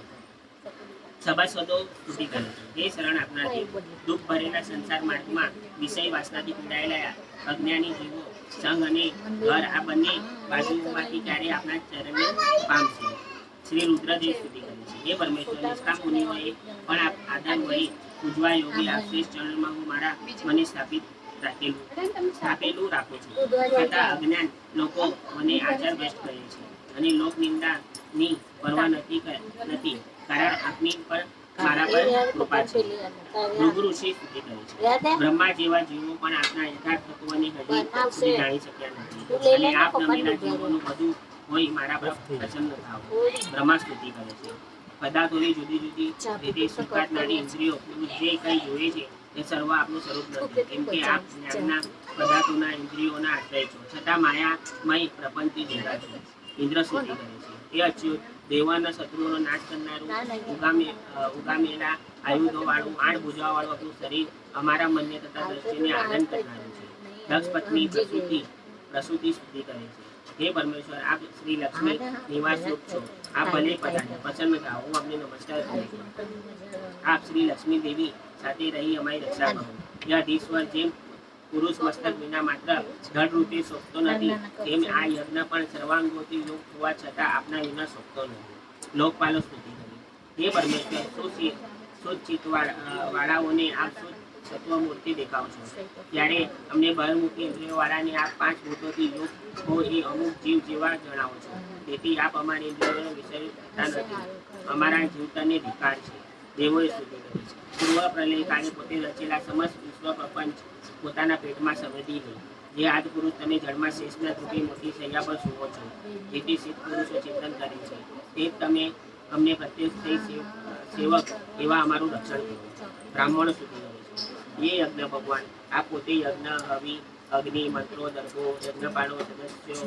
સભાસદો સ્તુતિ કરે છે. હે શરણ આપનારથી દુઃખ ભરેલા સંસાર માર્ગમાં વિષય વાસનાથી પીડાયેલા અજ્ઞાની જીવો સંઘ અને ઘર આ બંને બાજુઓમાંથી ક્યારે આપના ચરણને પામશે. શ્રી રુદ્રદેવ સ્તુતિ કરે છે. હે પરમેશ્વર, નિષ્કામ મુનિઓએ પણ આધાર વળી પૂજવા યોગી આ શ્રેષ્ઠ ચરણમાં હું મારા મને સ્થાપેલું રાખું છું. છતાં અજ્ઞાન લોકો મને આચાર ભ્રષ્ટ કરે છે અને લોક નિંદાની પરવા નથી કારણ આપની પર મારા પર કૃપા છે. ભૃગુ ઋષિ સ્તુતિ કરે છે. બ્રહ્મા જેવા જીવો પણ આપના યથાર્થ તત્વની હજી સુધી જાણી શક્યા નથી અને આપ નમેલા જીવોનું બધું હોય મારા પર પ્રસન્ન થાઓ. બ્રહ્મા સ્તુતિ કરે છે. પદાર્થોની જુદી જુદી રીતે સ્વીકારનારી ઇન્દ્રિયો જે કંઈ જોઈએ છે તે સર્વ આપનું સ્વરૂપ નથી, કેમ કે આપ જ્ઞાનના પદાર્થોના ઇન્દ્રિયોના આશ્રય છો. છતાં માયામય પ્રપંચથી જુદા છો. ઇન્દ્ર સ્તુતિ કરે છે. એ અચ્યુત, દેવાના શત્રુઓનો નાશ કરનારું, ઉગામેલા આયુધો વાળું, 8 ભુજાઓ વાળું આપણું શરીર અમારા મનને તથા દ્રષ્ટિને આનંદ કરનારું છે. દક્ષ પત્ની પ્રસૂતિ સ્તુતિ કરે છે. હે પરમેશ્વર, આપ શ્રી લક્ષ્મી નિવાસ રૂપ છો. આપ ભલે પધારે, પ્રસન્ન થાઓ. હું આપને નમસ્કાર કરું છું. આપ શ્રી લક્ષ્મી દેવી સાથે રહી અમારી રક્ષા કરો. યધીશ્વર જેમ પુરુષ મસ્તક વિના માત્ર ધડ રૂપે શોભતો નથી, તેમ આ યજ્ઞ પણ સર્વાંગોથી યોગ હોવા છતાં આપના વિના શોભતો નથી. લોકપાલો સ્તુતિ કરી. હે પરમેશ્વર, શુદ્ધ વાળાઓને આપ શુદ્ધ સત્વ મૂર્તિ દેખાવ છો. ત્યારે અમને બહારમુખી ઇન્દ્રિયો વાળાને આપ 5 ભૂતોથી યુક્ત હો એ અમુક જીવ જેવા જણાવો છો. તેથી આપ અમારી ઇન્દ્રિયોનો વિષય થતા નથી. અમારા જીવતાને ધિકાર છે. દેવોએ સ્તુતિ કરી છે. પૂર્વ પ્રલય કાળે પોતે રચેલા સમસ્ત વિશ્વ પ્રપંચ પોતાના પેટમાં સમેટી ગઈ. જે આદ પુરુષ તમે જળમાં શેષના તૂટી મોટી શૈયા પર સુવો છો, જેથી સિદ્ધ પુરુષો ચિંતન કરે છે, તે તમે અમને પ્રત્યક્ષ થઈ સેવક એવા અમારું રક્ષણ કરો. બ્રાહ્મણ સુધી રહે છે. એ યજ્ઞ ભગવાન આ પોતે યજ્ઞ હવિ અગ્નિ મંત્રો દર્ભો યજ્ઞપાળો સદસ્યો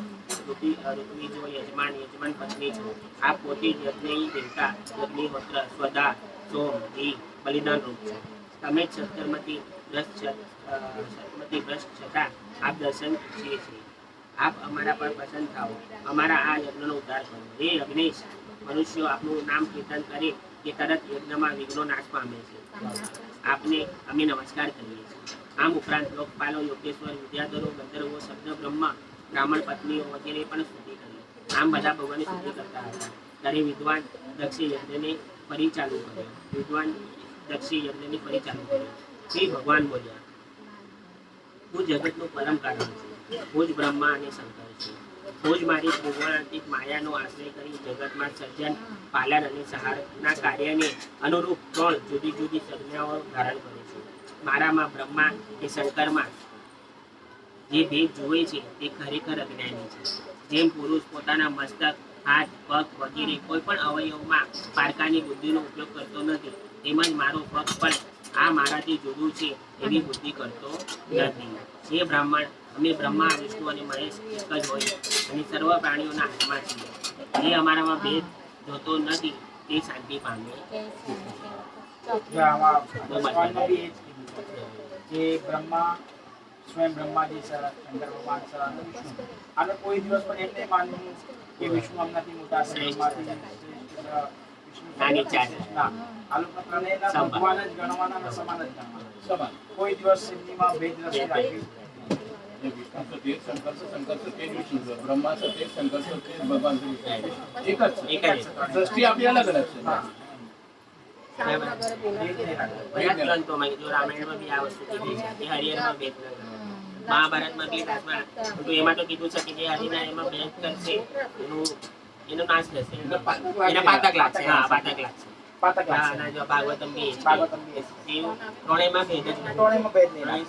ઋત્વિજો યજમાન પત્ની છો. આ પોતે જ યજ્ઞની દેવતા અગ્નિહોત્ર સ્વદા સોમ ઘી બલિદાન રૂપ છે. તમે જ સત્કર્મથી ભ્રષ્ટ છતાં આપ દર્શન ઈચ્છીએ છીએ. આપ અમારા પર પ્રસન્ન થાઓ, અમારા આ યજ્ઞનો ઉદ્ધાર કરો. હે અગ્નેશ, મનુષ્યો આપનું નામ કીર્તન કરે કે તરત યજ્ઞમાં વિઘ્નો નાશ પામે છે. આપને અમે નમસ્કાર કરીએ છીએ. આમ ઉપરાંત લોકપાલો યોગેશ્વર વિદ્યાધરો ગંધર્વો શબ્દ બ્રાહ્મણ પત્નીઓ વગેરે પણ સ્તુતિ કરી. આમ બધા ભગવાનની સ્તુતિ કરતા હતા. ત્યારે વિદ્વાન દક્ષે યજ્ઞને ફરી ચાલુ કર્યો. શ્રી ભગવાન બોલ્યા, હું જગતનું પરમ કારણ છું. હું જ બ્રહ્મા અને શંકર છું. હું જ મારી ત્રિગુણાતીત માયાનો આશ્રય કરી જગતમાં સર્જન, પાલન અને સંહારના કાર્યને અનુરૂપ 3 જુદી જુદી સંજ્ઞાઓ ધારણ કરું છું. મારામાં બ્રહ્મા કે શંકરમાં જે ભેદ જુએ છે તે ખરેખર અજ્ઞાની છે. જેમ પુરુષ પોતાના મસ્તક, હાથ, પગ વગેરે કોઈ પણ અવયવમાં પારકાની બુદ્ધિનો ઉપયોગ કરતો નથી, તેમજ મારો પગ પણ આ મારાથી જુદું છે એવી બુદ્ધિ કરતો નથી. જે બ્રાહ્મણ, અમે બ્રહ્મા, વિષ્ણુ અને મહેશ એક જ હોય અને સર્વ પ્રાણીઓના આત્મા છીએ. જે અમારામાં ભેદ જોતો નથી તે શાંતિ પામે. જે બ્રહ્મા સ્વયં બ્રહ્માજી છે, શંકર ભગવાન છે અને વિષ્ણુ. આને કોઈ દિવસ પણ એમ નહીં માનવું કે વિષ્ણુ આમનાથી મોટા છે, બ્રહ્માથી ના. આ લોકો ત્રણેયના ભગવાન જ ગણવાના અને સમાન જ ગણવાના. કોઈ દિવસ એમનીમાં ભેદ નથી રાખ્યો. વિષ્ણુ છે તે શંકર છે, શંકર છે તે વિષ્ણુ છે, બ્રહ્મા છે તે શંકર છે તે ભગવાન છે, એક જ છે. દ્રષ્ટિ આપણી અલગ અલગ છે. બધા ગ્રંથોમાં જો રામાયણમાં બી આ વસ્તુ કીધી છે કે હરિહરમાં ભેદ ન કરવો. મહાભારતમાં બી એમાં તો કીધું છે કે જે હરિના એમાં ભેદ કરશે એનો નાશ થશે, એને પાતક લાગશે. હા, પાતક લાગશે. અને જો ભાગવતમ બી ત્રણેયમાં ભેદ જ નથી. ત્રણેયમાં ભેદ નહીં.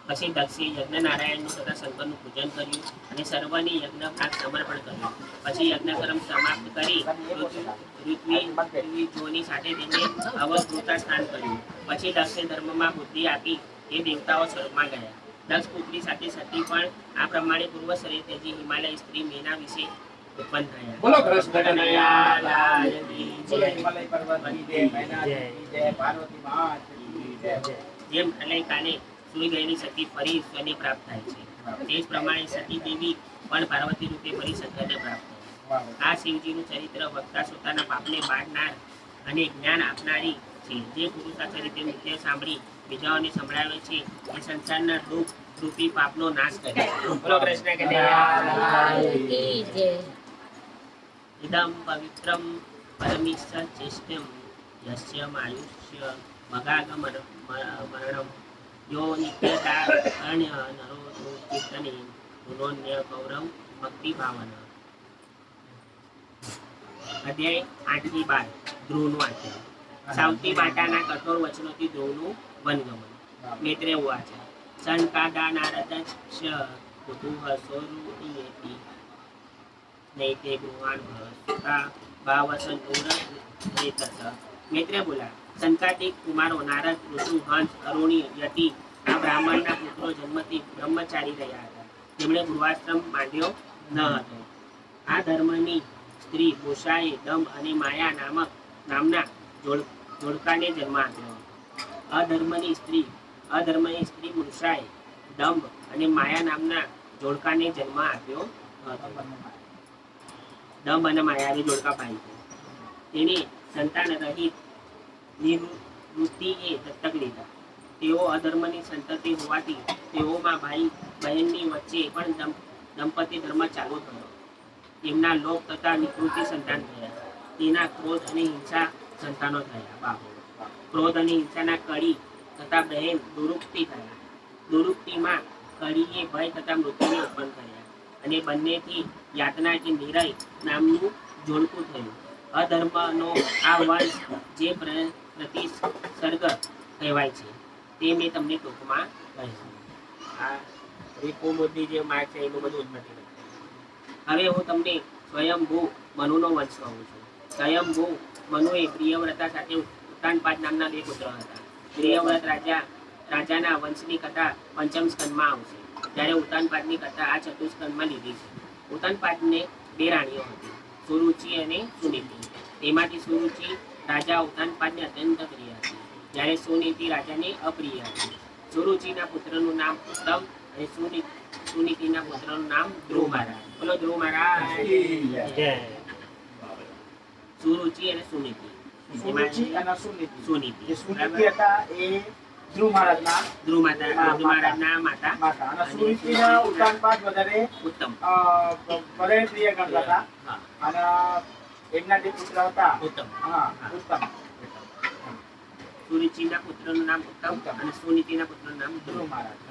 પછી દક્ષે યજ્ઞ નારાયણનું તથા શંકરનું પૂજન કર્યું અને સર્વની યજ્ઞ ભાગ સમર્પણ કર્યું. પછી યજ્ઞકર્મ સમાપ્ત કરી ઋત્વિજોની સાથે તેને અવધૂતા સ્નાન કર્યું. પછી દક્ષે ધર્મમાં બુદ્ધિ આપી એ દેવતાઓ સ્વર્ગમાં ગયા. દક્ષ પુત્રી સાથે સતી પણ આ પ્રમાણે પૂર્વ શરીર તેજી હિમાલય સ્ત્રી મેના વિશે ઉત્પન્ન થયા. બોલો કૃષ્ણ કનૈયા લાલ કી જય. હિમાલય પર્વતની જય, મૈનાકની જય, પાર્વતી માતની જય. જેમ પ્રલય કાલે સૂઈ ગયેલી સતી ફરી ઈશ્વરને પ્રાપ્ત થાય છે, તે જ પ્રમાણે સતી દેવી પણ પાર્વતી રૂપે ફરી શંકરને પ્રાપ્ત થાય. આ શિવજીનું ચરિત્ર વક્તા પોતાના પાપને બાળનાર અને જ્ઞાન આપનારી છે. જે પુરુષાર્થ રીતે નૃત્ય સાંભળી બીજાઓને સંભળાવે છે એ સંસારના દુઃખ રૂપી પાપનો નાશ કરે છે. બોલો કૃષ્ણ કનૈયા. ઇદમ પવિત્રમ પરમિષ્ઠેષ્ટમ યસ્ય આયુષ્ય મગાગમરણમ યો નિત્યતા અન્ય નરો ચિત્તને ગુણોન્ય ગૌરવ ભક્તિ ભાવના. અધ્યાય 8-12 ધ્રુવનું આચરણ. સાવતી માતાના કઠોર વચનોથી ધ્રુવનું વનગમન. મેત્રે ઉવાચ સંકાદા નારદશ્ચ કુતૂહસોરુયેતિ નૈતે ભુવાન ભસુતા ભાવસંતુરતસ. મેત્રે બોલા, સંકાદિક કુમારો નારદ, ઋતુ, હંસ, અરુણી, યતિ આ બ્રાહ્મણના પુત્રો જન્મથી બ્રહ્મચારી રહ્યા હતા. તેમણે ગૃહાશ્રમ માંડ્યો ન હતો. આ ધર્મની સ્ત્રી મૂષાએ દંભ અને માયા નામના જોડકાને જન્મ આપ્યો. અધર્મની સ્ત્રી મૂષાએ દંભ અને માયા નામના જોડકાને જન્મ આપ્યો હતો. દંભ અને માયાને જોડકા પાડી છે. તેણે સંતાન રહિત નિવૃત્તિએ દત્તક લીધા. તેઓ અધર્મની સંતતિ હોવાથી તેઓમાં ભાઈ બહેનની વચ્ચે પણ દંપતી ધર્મ ચાલુ થયો. તેમના લોક તથા નિવૃત્તિ સંતાન થયા. તેના ક્રોધ અને હિંસા સંતાનો થયા. ક્રોધ અને હિંસાના કળી તથા બહેન દુરુક્તિ થયા. દુરુક્તિમાં કળીએ ભય તથા મૃત્યુને ઉત્પન્ન કર્યા અને બંનેથી યાતના કે નિરય નામનું જોડકું થયું. અધર્મનો આ વંશ જે પ્રતિસર્ગ કહેવાય છે. તે મેં તમને ટૂંકમાં કહીશું. આ રીપુમુદ્દી જે માર્ગ છે એનું બધું જ નથી. હવે હું તમને સ્વયંભૂ મનુનો વંશ કહું છું. સ્વયંભૂ મનુએ પ્રિયવ્રતા સાથે ઉત્તાનપાદ નામના 2 પુત્ર હતા. પ્રિયવ્રત રાજાના વંશની કથા પંચમ સ્કંદમાં આવશે, જ્યારે ઉત્તાનપાદની કથા આ ચતુસ્કંદમાં લીધી છે. ઉત્તાનપાદને 2 રાણીઓ હતી, સુરુચિ અને સુનીતિ. તેમાંથી સુરુચિ રાજા ઉત્તાનપાદને અત્યંત પ્રિય હતી, જ્યારે સુનીતિ રાજાને અપ્રિય હતી. સુરુચિના પુત્રનું નામ ઉત્તમ અને સુનીતિના પુત્રનું નામ ધ્રુવ મહારાજ. બોલો ધ્રુવ મહારાજ. સુરુચિ અને સુનીતિ. સુરુચિ અને સુનીતિ. સુનીતિ. જે સુનીતિ હતા એ ધ્રુવ મહારાજના મહારાજના માતા માતા અને સુનીતિના ઉત્તાનપાદ વધારે ઉત્તમ. વધારે પ્રિય ગણતા હતા. હા, અને એમના જે પુત્ર હતા ઉત્તમ. હા ઉત્તમ સુરુચિના પુત્રનું નામ ઉત્તમ અને સુનીતિના પુત્રનું નામ ધ્રુવ ધ્રુવ. મહારાજ.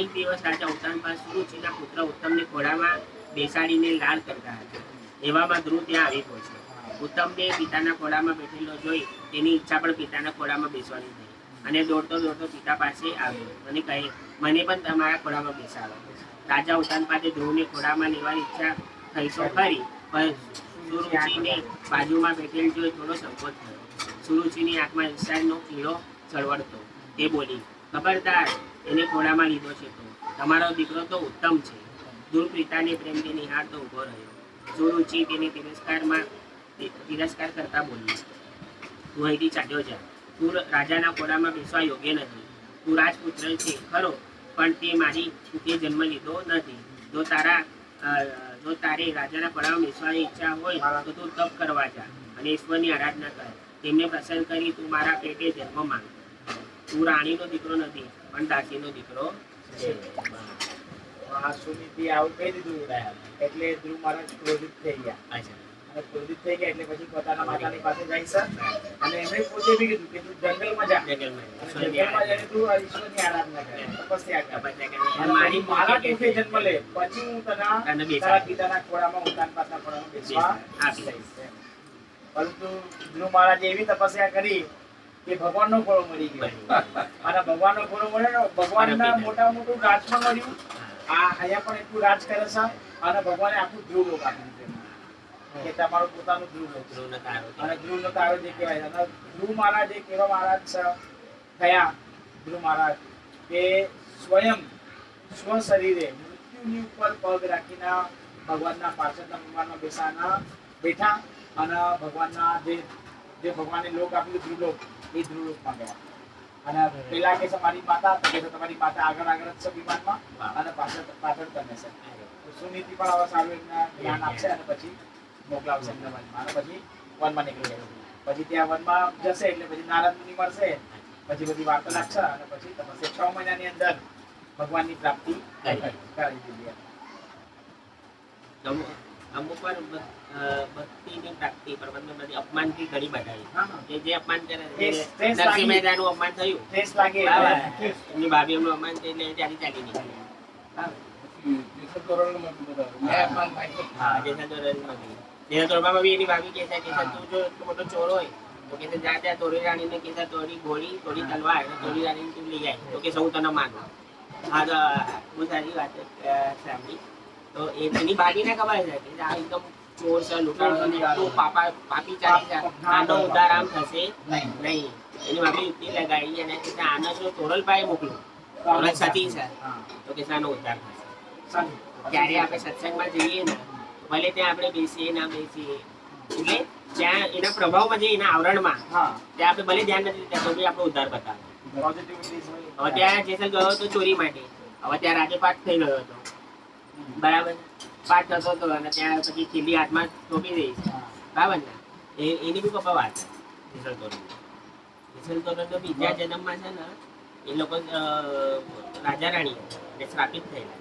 એક દિવસ રાજા ઉત્તાનપાદ સુરુચિના પુત્ર ઉત્તમને ઘોડામાં બેસાડીને લાડ કરતા હતા. એવામાં ધ્રુવ ત્યાં આવી પહોંચ્યો. ઉત્તમને પિતાના ખોળામાં બેઠેલો જોઈ તેની ઈચ્છા પણ પિતાના ખોળામાં બેસવાની થઈ અને દોડતો દોડતો પિતા પાસે આવ્યો અને કહે, મને પણ તમારા ખોળામાં બેસાડો. રાજા ઉત્તાનપાદે ધ્રુવને ખોળામાં લેવાની ઈચ્છા થઈ તો ખરી, પણ સુરુચિને બાજુમાં બેઠેલ જોઈ થોડો સંકોચ થયો. સુરુચિની આંખમાં ઈર્ષાનો કીડો ચળવળતો. તે બોલી, ખબરદાર, એને ખોળામાં લીધો છે તો તમારો દીકરો તો ઉત્તમ છે. ધ્રુવ પિતાને પ્રેમથી નિહાળતો ઊભો રહ્યો. સુરુચિ તેને તિરસ્કાર કરતા બોલી, તું અહીંથી ચાલ્યો જા. તું રાજાના ખોળામાં બેસવા યોગ્ય નથી. તું રાજપુત્ર છે ખરો, પણ તે મારી કુખે જન્મ લીધો નથી. જો તારે રાજાના ખોળામાં બેસવાની ઈચ્છા હોય તો તું તપ કરવા જા અને ઈશ્વરની આરાધના કર. તેમને પ્રસન્ન કરી તું મારા પેટે જન્મ માંગ. તું રાણીનો દીકરો નથી, પણ દાસીનો દીકરો છે. આ સુનીતિ આવું કહી દીધું એટલે ધ્રુવ મહારાજ ક્રોધિત થઈ ગયા. અચ્છા. અને ક્રોધિત થઈ ગયા એટલે પછી પોતાના માતાની પાસે જાય છે અને એમણે પોતે બી કીધું કે તું જંગલમાં જા. જંગલમાં જઈને તું ઈશ્વરની આરાધના કર, તપસ્યા કર. અને મારી મારા કુખે જન્મ લે પછી હું તારા પિતાના ખોળામાં ઉત્તાનપાદના ખોળામાં બેસવા આપીશ. પરંતુ ધ્રુવ મહારાજે એવી તપસ્યા કરી કે ભગવાનનો ખોળો મળી ગયો. અને ભગવાનનો ખોળો મળ્યો, ભગવાનના મોટું રાજ પણ મળ્યું. આ અહીંયા પણ એટલું રાજ કરે છે અને ભગવાને આખું ધ્રુવ લોક આપ્યું છે કે તમારું પોતાનું ધ્રુવ લોક. અને ધ્રુવનો તારો જે કહેવાય. અને ધ્રુવ મહારાજ એક એવા મહારાજ થયા ધ્રુવ મહારાજ કે સ્વયં સ્વ શરીરે મૃત્યુની ઉપર પગ રાખીને ભગવાનના પાછળના ભગવાનના બેઠા અને ભગવાનના જે ભગવાને લોક આપ્યું ધ્રુવલોક, એ ધ્રુવલોકમાં ગયા. અને પેલા કે મારી માતા, તો કે તમારી માતા આગળ જ છે વિમાનમાં અને પાછળ તમે છે. સુનીતિ પણ હવે સારું એમને જ્ઞાન આપશે અને પછી મોકલાવશે એમને વનમાં. અને પછી વનમાં નીકળી જશે. પછી ત્યાં વનમાં જશે એટલે પછી નારદ મુનિ મળશે, પછી બધી વાર્તાલાપ છે અને પછી તપસ્યા 6 મહિનાની અંદર ભગવાનની પ્રાપ્તિ કરી દીધી. અમુક વાર ભક્તિની પ્રાપ્તિ પરમાત્મા બધી અપમાનથી ઘણી બધાઈ. જે અપમાન કરે નરસિંહ મહેતાનું અપમાન થયું, ટેસ્ટ લાગે એમની ભાભી એમનું અપમાન થઈને ત્યાંથી ચાલી નીકળી. હા જેસલતોરલમાં બી એની ભાભી કહે છે કે તું જો એટલો મોટો ચોર હોય તો કે જા ત્યાં તોરી રાણીને કે તોરી ગોળી, તોરી તલવાર, તોરી રાણીને તું લઈ જાય તો કે સૌ તને માનું. હા તો બહુ સારી વાત સાંભળી. તો એની ભાગીને ખબર છે કે આ એકદમ ચોર છે, લૂંટારો છે, તું પાપી ચાલી છે, આનો ઉદ્ધાર આમ થશે નહીં. એની ભાભી યુક્તિ લગાડી અને આનો જો તોરલ પાસે મોકલું, તોરલ સતી છે તો કે આનો ઉદ્ધાર થશે. ત્યારે આપણે સત્સંગમાં જઈએ ને ભલે ત્યાં આપણે બેસીએ ના બેસીએ, એટલે ત્યાં એના પ્રભાવમાં જઈએ, એના આવરણમાં ત્યાં આપણે ભલે ધ્યાન નથી ત્યાં તો બી આપણો ઉદ્ધાર બતાવે. હવે ત્યાં જેસલ ગયો હતો ચોરી માટે, હવે ત્યાં રાજે પાઠ થઈ ગયો હતો, બરાબર પાઠ થતો હતો અને ત્યાં પછી ખીલી હાથમાં થોપી દઈ, બરાબર ને એની બી પપ્પા વાત જેસલ તોરણ તો બીજા જન્મમાં છે ને એ લોકો રાજા રાણી એટલે શ્રાપિત થયેલા.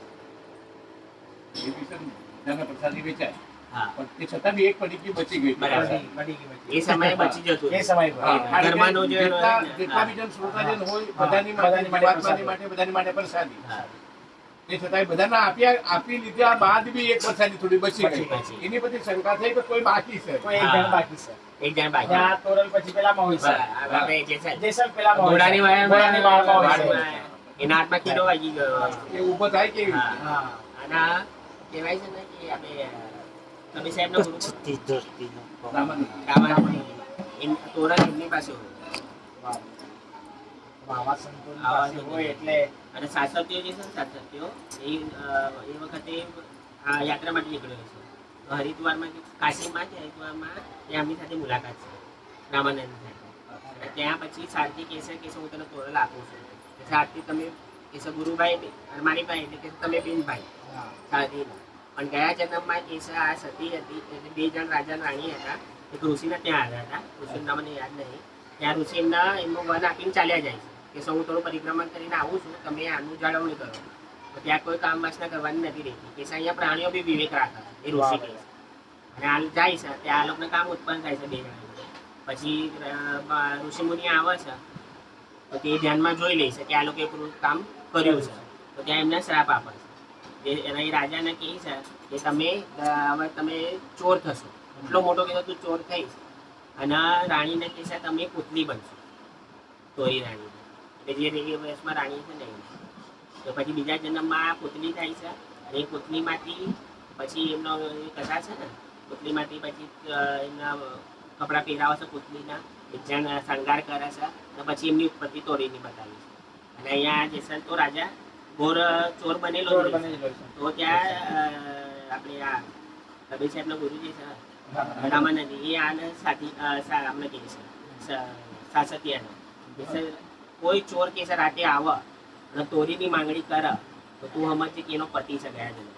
પ્રસાદી વેચાય હા, પણ તે છતાં બી એક પડીકી બચી ગઈ. બરાબર. એ સમયે બચી જતું. એ સમય ઘરમાંનો જે જેટલા બી જન શ્રોતાજન હોય બધાની માટે, જીવાત્માની માટે, બધાની માટે પ્રસાદી. હા. એ છતાંય બધાને આપી લીધા બાદ બી એક વરસાદી થોડી બચી ગઈ. એની પછી શંકા થઈ કે કોઈ બાકી છે. કોઈ એક જણ બાકી છે. એક જણ બાકી. ત્યાં તોરલ પછી પેલામાં હોય છે. આપણે જેસલ પેલામાં હોય છે. ઘોડાની વાળામાં હોય છે. એના હાથમાં કીડો વાગી ગયો. એ ઊભો થાય કેવી રીતે? હા. અને આ કહેવાય છે ને કે આપણે કબીર સાહેબનો ગુરુ તોરણ એમની પાસે હોય. આવા સંતોની પાસે હોય એટલે અને શાસ્ત્રીઓ જે છે ને શાસ્ત્રીઓ એ વખતે આ યાત્રા માટે નીકળ્યો છે. તો હરિદ્વારમાં કાશીમાં કે હરિદ્વારમાં એ આમની સાથે મુલાકાત છે રામાનંદ સાથે. ત્યાં પછી સારથી કહેશે કે હું તને તોરલ આપું છું. સારથી તમે કહેશે ગુરુભાઈ અને મારી ભાઈ એટલે કે તમે બેનભાઈ સારથીના. પણ ગયા જન્મમાં કહેશે આ સતી હતી એટલે 2 જણ રાજા રાણી હતા. એક ઋષિના ત્યાં આવ્યા હતા. ઋષિનું નામ મને યાદ નહીં. ત્યાં ઋષિ એમનો વન આપીને ચાલ્યા જાય છે કે હું થોડું પરિભ્રમણ કરીને આવું છું, તમે આનું જાળવણી કરો. તો ત્યાં કોઈ કામ વાસના કરવાની નથી રહેતી કે અહીંયા પ્રાણીઓ બી વિવેક રાખે એ ઋષિ કહે છે. અને હાલ જાય છે ત્યાં આ લોકોને કામ ઉત્પન્ન થાય છે 2 જણા. પછી ઋષિમુનિ આવે છે તો તે ધ્યાનમાં જોઈ લે છે કે આ લોકોએ પૂરું કામ કર્યું છે. તો ત્યાં એમને શ્રાપ આપે છે. એના એ રાજાને કહે છે કે હવે તમે ચોર થશો. એટલો મોટો કે તું ચોર થઈશ. અને રાણીને કહે છે તમે પુતલી બનશો, તોરી રાણી. એટલે જે વર્ષમાં રાણી છે ને તો પછી બીજા જન્મમાં પુતલી થાય છે. અને એ પુતલીમાંથી પછી એમનો કથા છે ને પુતલીમાંથી પછી એમના કપડાં પહેરાવે છે પુતલીના, એક જણ શણગાર કરે છે અને પછી એમની ઉત્પત્તિ તોરીની બતાવી છે. અને અહીંયા જેસલ તો રાજા ઘોર ચોર બનેલો જ હોય છે. તો ત્યાં આપણે આ કબીર સાહેબનો ગુરુ જે છે રામાનંદ એ આને સાથી આપણે કહે છે સાસતિયાનો કોઈ ચોર કે છે રાતે આવે અને તોરીની માંગણી કરે તો તું સમજ કે એનો પતિ છે ગયા જન્મ.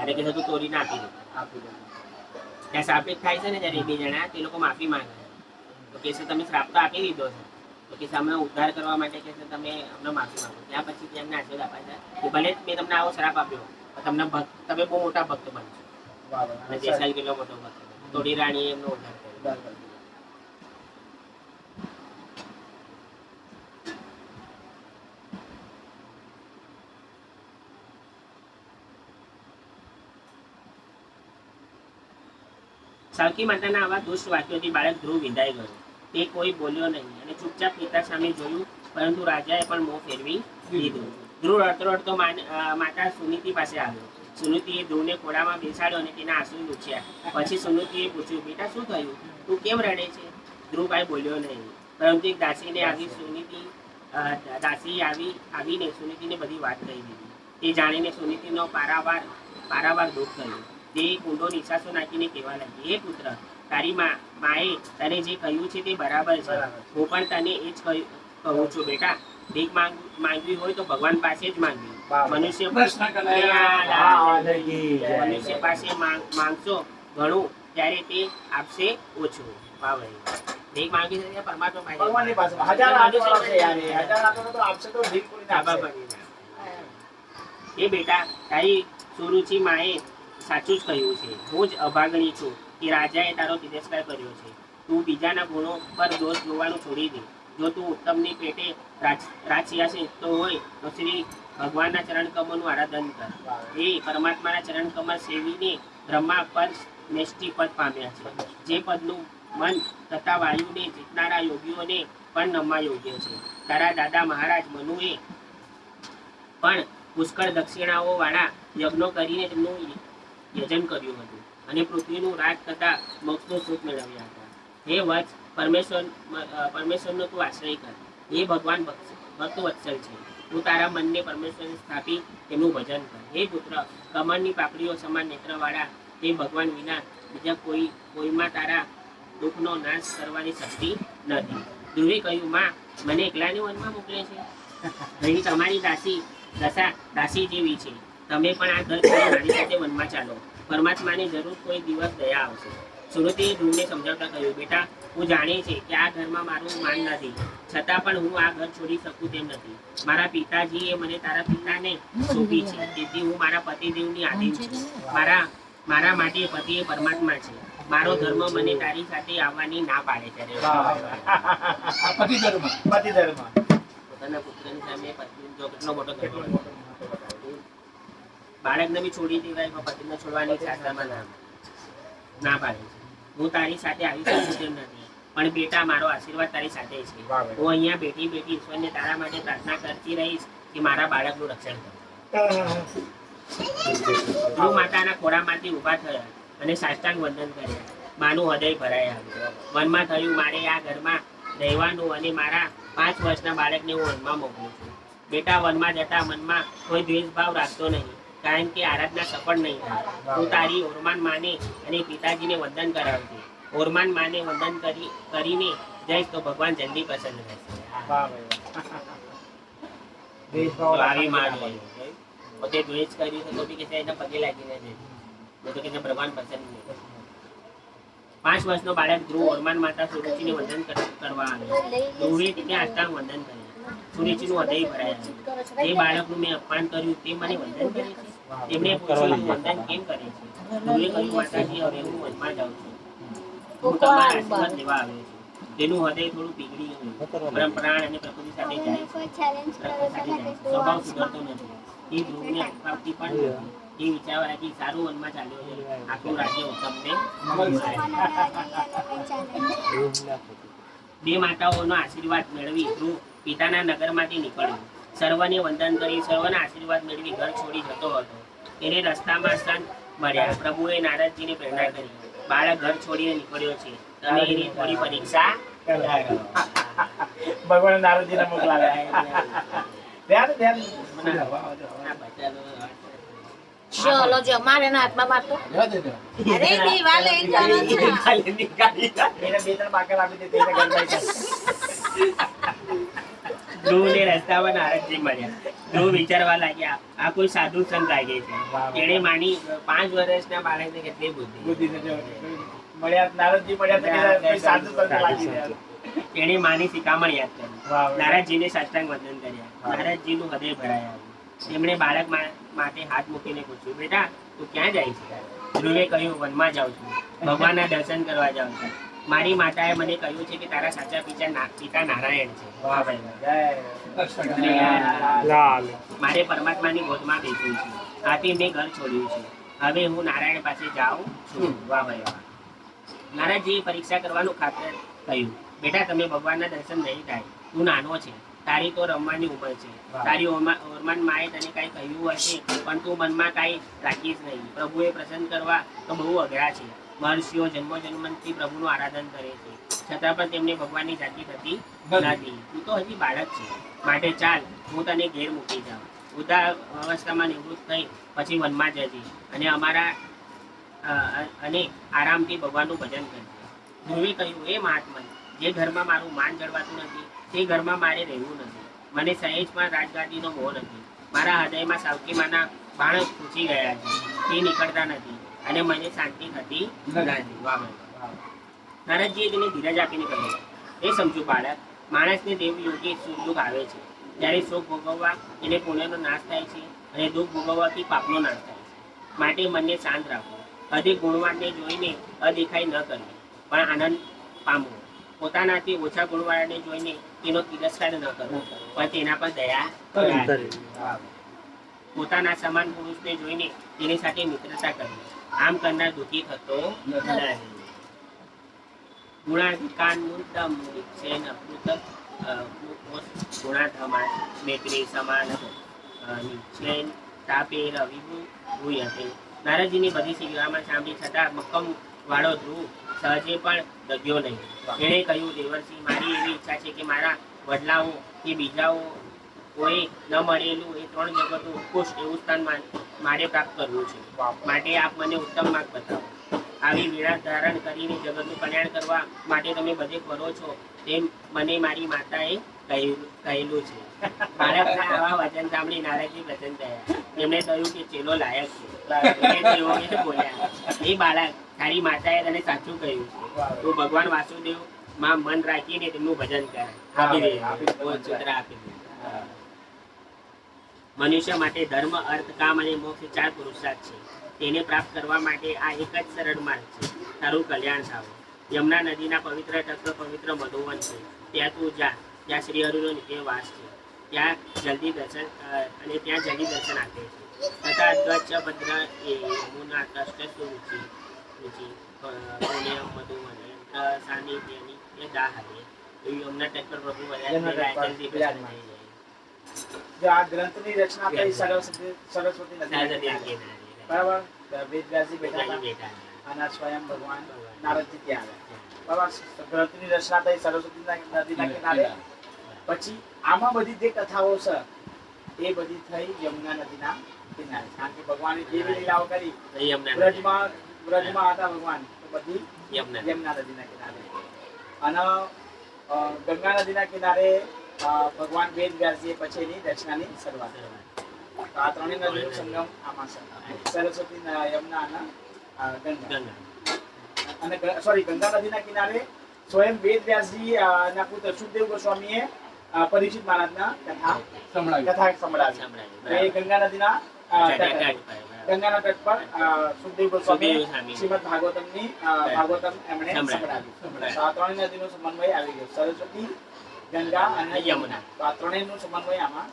એટલે કે તું તોરીને આપી દે. ત્યાં સાપિત થાય છે ને જ્યારે 2 જણા તે લોકો માફી માંગે તો કે છે તમે શ્રાપ તો આપી દીધો છે તો કે અમને ઉદ્ધાર કરવા માટે કે છે તમે અમને માફી માંગો. ત્યાં પછી તેમને આશીર્વાદ આપ્યા છે કે ભલે મેં તમને આવો શ્રાપ આપ્યો તમને તમે બહુ મોટા ભક્ત બનશો. અને જેસલ કેટલો મોટો ભક્ત તોડી રાણીએ એમનો ઉદ્ધાર કર્યો. સાવકી માતાના આવા દુષ્ટ વાક્યોથી બાળક ધ્રુવ વિંધાઈ ગયો. તે કોઈ બોલ્યો નહીં અને ચૂપચાપ પિતા સામે જોયું, પરંતુ રાજાએ પણ મોં ફેરવી દીધું. ધ્રુવ રડતો રડતો માતા સુનીતિ પાસે આવ્યો. સુનીતિએ ધ્રુવને ખોળામાં બેસાડ્યો અને તેના આંસુ લૂછ્યા. પછી સુનીતિએ પૂછ્યું, બેટા શું થયું? તું કેમ રડે છે? ધ્રુવ કાંઈ બોલ્યો નહીં, પરંતુ એક દાસીને આવી આવીને સુનીતિને બધી વાત કહી દીધી. તે જાણીને સુનીતિનો પારાવાર દુઃખ થયું. તે ઊંડો નિશાસો નાખીને કહેવા લાગી, હે પુત્ર, તારી માએ તને જે કહ્યું છે તે બરાબર છે. હું પણ તને એ જ કહું છું બેટા, ભીખ માંગવી હોય તો ભગવાન પાસે જ માંગવી. મનુષ્ય પાસે માંગશો ઘણું ત્યારે તે આપશે ઓછું. ભીખ માંગી છે ભગવાનની પાસે 1000 આપવાનો છે યાર, 1000 આપવાનો તો આપશે તો ભીખ પૂરીને આપશે. એ બેટા, તારી સુરુચિ માએ સાચું જ કહ્યું છે. હું જ અભાગણી છું કે રાજાએ તારો તિરસ્કાર કર્યો છે. તું બીજાના ગુણો પર દોષ જોવાનું છોડી દે. જો તું ઉત્તમની પેટે રાચિયાસી તો હોય તો શ્રી ભગવાનના ચરણ કમળનું આરાધન કર. એ પરમાત્માના ચરણ કમળ સેવીને બ્રહ્મા પર નેષ્ટિ પદ પામ્યા છે. જે પદનું મન તથા વાયુને જીતનારા યોગીઓને પણ નમવા યોગ્ય છે. તારા દાદા મહારાજ મનુએ પણ પુષ્કળ દક્ષિણાઓ વાળા યજ્ઞો કરીને તેમનું યજન કર્યું હતું અને પૃથ્વીનું રાજ તથા મોક્ષનું સુખ મેળવ્યા હતા. હે વત્સ, પરમેશ્વરનો તું આશ્રય કર. એ ભગવાન ભક્ત વત્સલ છે. તું તારા મનને પરમેશ્વરને સ્થાપી તેમનું ભજન કર. હે પુત્ર, કમળની પાપડીઓ સમાન નેત્રવાળા તે ભગવાન વિના બીજા કોઈમાં તારા દુઃખનો નાશ કરવાની શક્તિ નથી. ધ્રુવે કહ્યું, માં, મને એકલાને વનમાં મોકલે છે? અહીં તમારી દાસી જેવી છે. તમે પણ આ ઘર છોડી મારી સાથે વનમાં ચાલો. પરમાત્માની જરૂર કોઈ દિવસ દયા આવશે. સુરતીએ ધ્રુવને સમજાવતા કહ્યું, બેટા, હું જાણે છે કે આ ઘરમાં મારું માન નથી, છતાં પણ હું આ ઘર છોડી શકું તેમ નથી. મારા પિતાજીએ મને તારા પિતાને સોંપી છે, તેથી હું મારા પતિદેવની આધીન છું. મારા માટે પતિ એ પરમાત્મા છે. મારો ધર્મ મને તારી સાથે આવવાની ના પાડે છે. પતિ ધર્મ પોતાના પુત્રની સામે પત્ની જો કેટલો મોટો ધર્મ. બાળકને બી છોડી દેવાય પણ પતિને છોડવાની શાસ્ત્રમાં ના પાડે છે. હું તારી સાથે આવી શકું તેમ નથી, પણ બેટા મારો આશીર્વાદ તારી સાથે છે. હું અહીંયા બેઠી બેઠી ઈશ્વરને તારા માટે પ્રાર્થના કરતી રહીશ કે મારા બાળકનું રક્ષણ કરે. ધ્રુવ માતાના ખોળામાંથી ઊભા થયા અને સાષ્ટાંગ વંદન કર્યા. માનું હૃદય ભરાઈ આવ્યું. મનમાં થયું મારે આ ઘરમાં રહેવાનું અને મારા 5 વર્ષના બાળકને હું વનમાં મોકલું છું. બેટા વનમાં જતા મનમાં કોઈ દ્વેષભાવ રાખતો નહીં, કારણ કે આરાધના સફળ નહીં થાય. હું તારી ઓરમાન માને અને પિતાજીને વંદન કરાવજે. ઓરમાન માને વંદન કરીને જઈશ તો ભગવાન જલ્દી પસંદ રહેશે. તો આવી માં જોઈ પોતે દ્વેષ કર્યું તો બી કે એના પગે લાગીને જશે. તો કે ભગવાન પસંદ નહીં. 5 વર્ષનો બાળક ધ્રુવ ઓરમાન માતા સુરુચિને વંદન કરવા આવ્યો. ધ્રુવે ત્યાં અષ્ટાંગ વંદન કર્યા. સુરુચિનું હૃદય ભરાયા. જે બાળકનું મેં અપમાન કર્યું તે મને વંદન કરે છે. તેમણે પૂછ્યું વંદન કેમ કરે છે. ધ્રુવે કહ્યું માતાજી હવે હું વનમાં જાઉં છું. હું તમારા આશીર્વાદ લેવા આવ્યો છું. તેનું હૃદય થોડું પીગળી ગયું. પ્રાણ અને પ્રકૃતિ સાથે જાય છે. સ્વભાવ સુધરતો નથી. એ ધ્રુવને અટકાવતી પણ નથી. એ વિચારવા કે સારું વનમાં ચાલ્યો છે. આખું રાજ્ય ઉત્તમને બે માતાઓનો આશીર્વાદ મેળવી ધ્રુવ પિતાના નગરમાંથી નીકળ્યો. સર્વને વંદન કરી સર્વના આશીર્વાદ મેળવી ઘર છોડી જતો હતો. તેને રસ્તામાં સંત મળ્યા. પ્રભુએ નારદજીને પ્રેરણા કરી, બાળક ઘર છોડીને નીકળ્યો છે, તમે એની થોડી પરીક્ષા ભગવાન નારદજીને મોકલાવ્યા. ચલો જો મારે ના હાથમાં મારતો. અરે દીવાલે કરો છો. એને 2-3 બાકર આપી દે તેને ઘર બેઠા. ધ્રુવને રસ્તામાં નારદજી મળ્યા. ધ્રુવ વિચારવા લાગ્યા આ કોઈ સાધુ સંત લાગે છે. તેણે માની 5 વર્ષના બાળકને કેટલી બુદ્ધિ. મળ્યા નારદજી મળ્યા તો કોઈ સાધુ સંત લાગી ગયા. તેણે માની શિખામણ યાદ કરી. નારદજીને સાષ્ટાંગ વંદન કર્યા. નારદજીનું હૃદય ભરાયા. તેમણે બાળક માટે હાથ મૂકીને પૂછ્યું, બેટા તું ક્યાં જાય છે. ધ્રુવે કહ્યું વનમાં જાઉં છું, ભગવાનના દર્શન કરવા જાઉં છું. મારી માતાએ મને કહ્યું છે કે તારા સાચા પિતા નારાયણ છે. મારે પરમાત્માની ગોદમાં બેસવું છે. આથી મેં ઘર છોડ્યું છે. હવે હું નારાયણ પાસે જાઉં છું. વાહ ભાઈ વાહ. નારદજીએ પરીક્ષા કરવાનું ખાતર કહ્યું, બેટા તમે ભગવાનના દર્શન નહીં થાય. તું નાનો છે, તારી તો રમવાની ઉંમર છે. તારી ઓરમાન માએ તને કાંઈ કહ્યું હશે પણ તું મનમાં કાંઈ રાખીશ નહીં. પ્રભુએ પ્રસન્ન કરવા તો બહુ અઘરા છે. મહર્ષિઓ જન્મથી પ્રભુનું આરાધન કરે છે, છતાં પણ તેમને ભગવાનની જાતિ થતી નથી. તું તો હજી બાળક છે, માટે ચાલ હું તને ઘેર મૂકી જાઉં. વૃદ્ધા અવસ્થામાં નિવૃત્ત થઈ પછી વનમાં જજે અને અને આરામથી ભગવાનનું ભજન કરજે. ધ્રુવે કહ્યું, એ મહાત્મા, જે ઘરમાં મારું માન જળવાતું નથી તે ઘરમાં મારે રહેવું નથી. મને સહેજ પણ રાજગાદીનો મોહ નથી. મારા હૃદયમાં સાવકીમાના બાણ ખૂંચી ગયા છે, તે નીકળતા નથી અને મને શાંતિ થતી નથી. નારદજીએ તેને ધીરજ આપીને કહ્યું, એ સમજુ બાળક, માણસને દેવયોગી સુખ દુઃખ આવે છે. જ્યારે સુખ ભોગવવા એને પુણ્યનો નાશ થાય છે અને દુઃખ ભોગવવાથી પાપનો નાશ થાય છે. માટે મનને શાંત રાખો. અધિક ગુણવાનને જોઈને અદેખાઈ ન કરવી પણ આનંદ પામવો. પોતાનાથી ઓછા ગુણવાળાને જોઈને તેનો તિરસ્કાર ન કરવો પણ તેના પર દયા કરવી. પોતાના સમાન પુરુષને જોઈને તેની સાથે મિત્રતા કરવી. આમ કરનાર દુઃખી થતો નથી. ગુણાધિકાનુત્તમ નિક્ષેન અપૃત ગુણાધમાન મેત્રી સમાન નિક્ષેન તાપેર વિભુ ભૂયતે. નારદજીની બધી શિખામણ સાંભળી છતાં મક્કમ વાળો ધ્રુવ સહજે પણ ડગ્યો નહીં. એણે કહ્યું, દેવર્ષિ, મારી એવી ઈચ્છા છે કે મારા વડલાઓ કે બીજાઓ કોઈ ન મળેલું એ 3 જગતનું ઉત્કૃષ્ટ એવું સ્થાન મારે પ્રાપ્ત કરવું છે. માટે આપ મને ઉત્તમ માર્ગ બતાવો. આવી વિરાટ ધારણ કરીને જગતનું કલ્યાણ કરવા માટે તમે બધે ફરો છો તેમ મને મારી માતાએ કહેલું છે. બાળકના આવા વચન સાંભળી નારદજી પ્રસન્ન થયા. તેમણે કહ્યું કે ચેલો લાયક છે. તેઓએ બોલ્યા, એ બાળક, તારી માતાએ તને સાચું કહ્યું છે. તું ભગવાન વાસુદેવ માં મન રાખીને તેમનું ભજન કર. આપી દે સૂત્ર આપી દે. મનુષ્ય માટે ધર્મ, અર્થ, કામ અને મોક્ષ 4 પુરુષાર્થ છે. તેને પ્રાપ્ત કરવા માટે આ એક જ સરળ માર્ગ છે. તારું કલ્યાણ થાવ. યમુના નદીના પવિત્ર તત્વ પવિત્ર મધુવન છે. ત્યાં તું જા, ત્યાં શ્રી હરિનો નિત્ય વાસ છે. ત્યાં જલ્દી દર્શન આપે છે. તથા ખડ્ગચ્ચ ભદ્ર એ યમુના તષ્ટ સુરુચિ રુચિ પુણ્યમ મધુવને સાનિધ્યની એ દાહરે તો યમુના તટ પર પ્રભુ જલ્દી બિરાજમાન થઈ જો આ ગ્રંથની રચના થઈ સરસ્વતી નદી બરાબર વેદવ્યાસજી બેઠા હતા અને સ્વયં ભગવાન નારદજી ત્યાં આવ્યા બરાબર ગ્રંથની રચના થઈ સરસ્વતી નદીના કિનારે પછી આમાં બધી જે કથાઓ છે એ બધી થઈ યમુના નદીના કિનારે કારણ કે ભગવાને જે લીલાઓ કરી વ્રજમાં હતા ભગવાન તો બધી યમુના નદીના કિનારે અને ગંગા નદીના કિનારે ભગવાન વેદ વ્યાસજીએ પછી એની રચનાની શરૂઆત કરી. આ ત્રણેય નદીનો સંગમ આમાં છે સરસ્વતી યમુના અને ગંગા અને ગંગા નદીના કિનારે સ્વયં વેદ વ્યાસજી ના પુત્ર સુખદેવ ગોસ્વામીએ પરીક્ષિત મહારાજના કથા સંભળાવી એ ગંગા નદીના ગંગાના તટ પર સુખદેવ ગોસ્વામી શ્રીમદ ભાગવતમ એમણે સંભળાવી. આ ત્રણેય નદીનો સમન્વય આવી ગયો સરસ્વતી ગંગા અને યમુના. તો આ ત્રણેયનો સમન્વય આમાં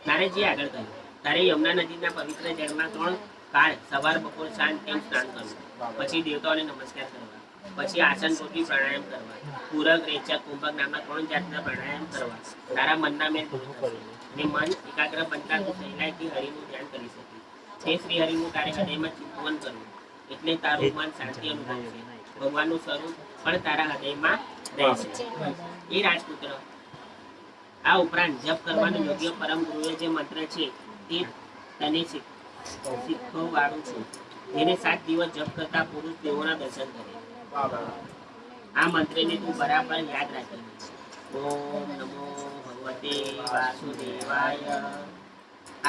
નારદજી આગળ કહ્યું તારે યમુના નદીના પવિત્ર જળમાં 3 કાળ સવાર બપોર સાંજ તેમ સ્નાન કરવું, પછી દેવતાઓને નમસ્કાર કરવા, પછી આસન ગોઠવી પ્રાણાયામ કરવા, પૂરક રેચક કુંભક નામના 3 જાતના પ્રાણાયામ કરવા. તારા મનના મેલ દૂર થશે અને મન એકાગ્ર બનતા તું સહેલાઈથી હરિનું ધ્યાન કરી શકે. તે શ્રી હરિનું તારે હૃદયમાં ચિંતન કરવું એટલે તારું મન શાંતિ અનુભવશે. ભગવાનનું સ્વરૂપ પણ તારા હૃદયમાં રહેશે. એ રાજપુત્ર આ ઉપરાંત જપ કરવાનું યોગ્ય પરમ ગુરુએ જે મંત્ર છે તે તને શીખવાડું છું. જેને 7 દિવસ જપ કરતા પુરુષ દેવોના દર્શન કરે. આ મંત્રને તું બરાબર યાદ રાખી. ઓમ નમો ભગવતે વાસુદેવાય.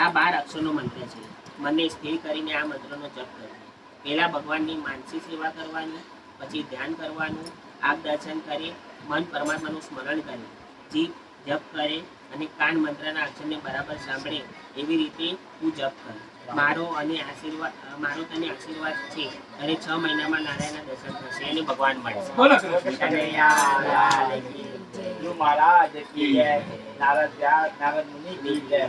આ 12 અક્ષરનો મંત્ર છે. મને સ્થિર કરીને આ મંત્રનો જપ કરવો. પહેલા ભગવાનની માનસી સેવા કરવાની, પછી ધ્યાન કરવાનું, આંખ દર્શન કરે, મન પરમાત્માનું સ્મરણ કરે, જીભ જપ કરે અને કાન મંત્રના અક્ષરને બરાબર સાંભળે. એવી રીતે તું જપ કર. મારો તને આશીર્વાદ છે અને 6 મહિનામાં નારાયણના દર્શન થશે અને ભગવાન મળશે. મહારાજ કી જય. નારદ મુનિ કી જય.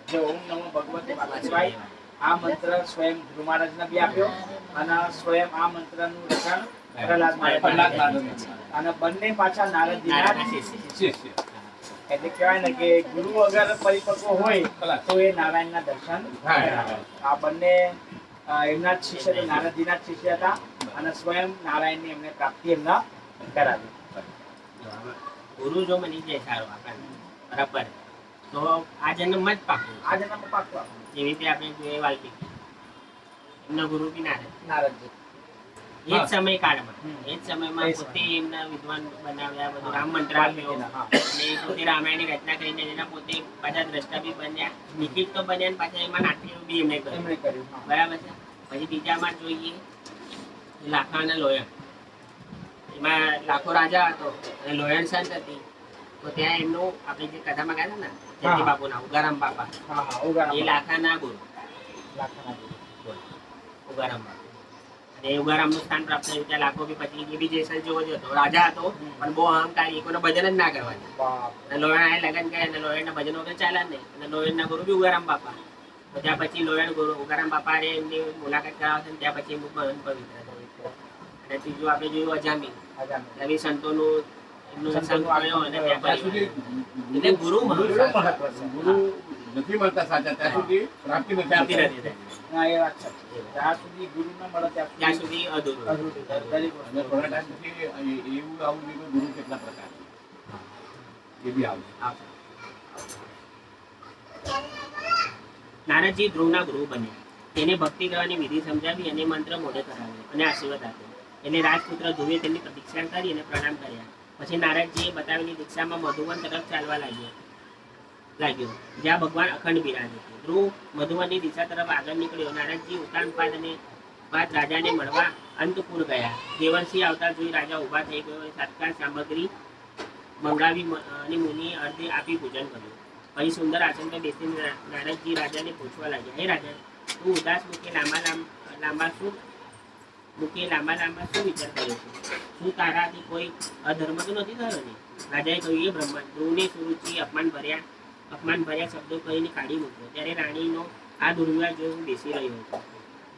જો ઓમ નમો ભગવતે વાસુદેવાય આ મંત્ર સ્વયં ગુરુ મહારાજને બી આપ્યો અને સ્વયં આ મંત્રનું રચન પ્રહલાદ મહારાજ અને બંને પાછા નારદજીના શિષ્ય. એટલે કહેવાય ને કે ગુરુ અગર પરિપક્વ હોય તો એ નારાયણના દર્શન કરાવે. આ બંને એમના જ શિષ્ય તો નારદજીના જ શિષ્ય હતા અને સ્વયં નારાયણની એમને પ્રાપ્તિ એમના કરાવી. ગુરુ જો મની જાય સારો આપણને બરાબર તો આ જન્મમાં જ પાકું. આ જન્મમાં પાકું. એવી રીતે આપણે જોઈએ વાલ્મીકી એમના ગુરુ બી નારદજી. એ જ સમયમાં પોતે એમના વિદ્વાન બનાવ્યા, બધું રામ મંત્ર આપ્યો અને પોતે રામાયણની રચના કરીને એના પોતે પાછા દ્રષ્ટા બી બન્યા, નિકિત તો બન્યા, પાછા એમાં નાટ્ય બી એમણે કર્યું. બરાબર છે. પછી બીજામાં જોઈએ લાખા અને લોયણ. એમાં લાખો રાજા હતો અને લોયણ સંત હતી. તો ત્યાં એમનું આપણે જે કથામાં ગયા ને જયંતિ બાપુના ઉગારામ બાપા, એ લાખાના ગુરુ ઉગારામ બાપા. અને ઉગારામનું સ્થાન પ્રાપ્ત થયું. ત્યાં લાખો બી પછી એ બી જેસલ જેવો જ હતો, રાજા હતો પણ બહુ અહંકારી, કોઈને ભજન જ ના કરવાની. અને લોયણ આ લગ્ન કર્યા અને લોયણના ભજન વગર ચાલ્યા નહીં. અને લોયણના ગુરુ બી ઉગારામ બાપા. ત્યાં પછી લોયણ ગુરુ ઉગારામ બાપા એમની મુલાકાત કરાવશે ને ત્યાં પછી એમનું મન પવિત્ર થયું. અને ત્રીજું આપણે જોયું અજામી. રવિ સંતોનું એમનું સંગ કર્યો અને ત્યાં એટલે ગુરુ નથી મળતા સાચા ત્યાં સુધી પ્રાપ્તિ નથી થઈ. ના એ વાત સાચી. જ્યાં સુધી ગુરુ ન મળે ત્યાં સુધી અધૂરું. અને થોડા ટાઈમ પછી એવું આવું કે ગુરુ કેટલા પ્રકાર એ બી આવશે. નારદજી ધ્રુવના ગુરુ બન્યા. તેને ભક્તિ કરવાની વિધિ સમજાવી અને મંત્ર મોઢે કરાવ્યો અને આશીર્વાદ આપ્યો. એટલે રાજપુત્ર ધ્રુવે તેમની પ્રદક્ષિણા કરી અને પ્રણામ કર્યા. પછી નારદજીએ બતાવેલી દીક્ષામાં મધુવન તરફ ચાલવા લાગ્યો જ્યાં ભગવાન અખંડ બિરાજે છે. ધ્રુવ મધુવનની દિશા તરફ આગળ નીકળ્યો. નારદજી ઉતાનપાદ અને બાદ રાજાને મળવા અંતપુર ગયા. દેવર્ષિ આવતા જોઈ રાજા ઊભા થઈ ગયો. સત્કાર સામગ્રી મંગાવી અને મુનિએ અર્ધે આપી પૂજન કર્યું. પછી સુંદર આસન પર બેસીને નારદજી રાજાને પૂછવા લાગ્યા, હે રાજા, તું ઉદાસ મૂકે લાંબા શું વિચાર કર્યો છે? શું તારાથી કોઈ અધર્મ તો નથી થયો ને? રાજાએ કહ્યું, એ બ્રહ્મા, ધ્રુવની સુરુચિ અપમાન ભર્યા અપમાન ભર્યા શબ્દો કહીને કાઢી મૂક્યો. ત્યારે રાણીનો આ દુર્વ્યવહાર જોઈ હું બેસી રહ્યો હતો.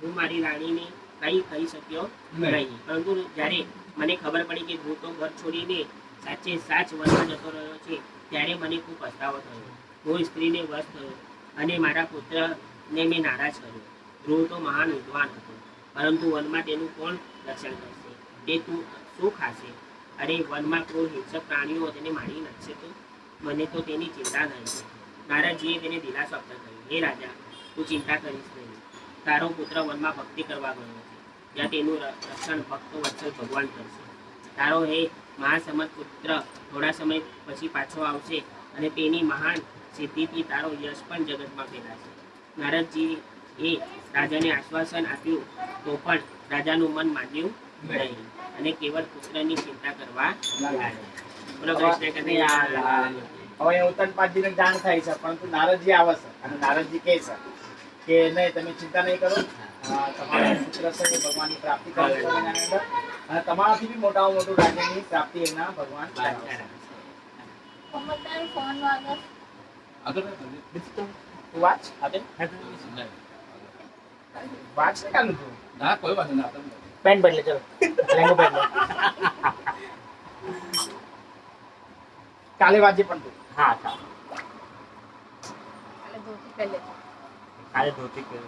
હું મારી રાણીને કંઈ કહી શક્યો નહીં. પરંતુ જ્યારે મને ખબર પડી કે ધ્રુવ તો ઘર છોડીને સાચે સાચ વનમાં જતો રહ્યો છે, ત્યારે મને ખૂબ પસ્તાવો થયો. હું સ્ત્રીને વશ થયો અને મારા પુત્રને મેં નારાજ કર્યો. ધ્રુવ તો મહાન વિદ્વાન હતો, પરંતુ વનમાં તેનું કોણ રક્ષણ કરશે? તે તું શું ખાશે? અરે વનમાં ક્રૂર હિંસક પ્રાણીઓ તેને મારી નાખશે તો મને તો તેની ચિંતા થઈ છે. નારદજીએ તેને દિલાસો આપતા કહ્યું, હે રાજા, તું ચિંતા કરીશ નહીં. તારો પુત્ર વનમાં ભક્તિ કરવા ગયો છે, જ્યાં તેનું રક્ષણ ભક્તો વત્સલ ભગવાન કરશે. તારો હે મહાસમત પુત્ર થોડા સમય પછી પાછો આવશે અને તેની મહાન સિદ્ધિથી તારો યશ પણ જગતમાં ફેલાશે. નારદજીએ રાજાને આશ્વાસન આપ્યું તો પણ રાજાનું મન માન્યું નહીં અને કેવળ પુત્રની ચિંતા કરવા લાગ્યા. બોલો કૃષ્ણ કનૈયા. હવે ઉત્તનપાદજીને જાણ થાય છે, પરંતુ નારદજી આવે છે અને નારદજી કહે છે કે નહીં, તમે ચિંતા નહીં કરો, તમારો પુત્ર છે એ ભગવાનની પ્રાપ્તિ કરશે સમયના અંદર, અને તમારાથી બી મોટામાં મોટું રાજ્યની પ્રાપ્તિ એમના ભગવાન કરાવશે. આગળ તું વાંચ આગળ વાંચ ને કાલું તું ના કોઈ વાંધો ના તમે પેન બદલે, ચલો લેંગો પહેરલો કાલે વાંચે પણ તું. હા કાલે ધોતી પહેરે.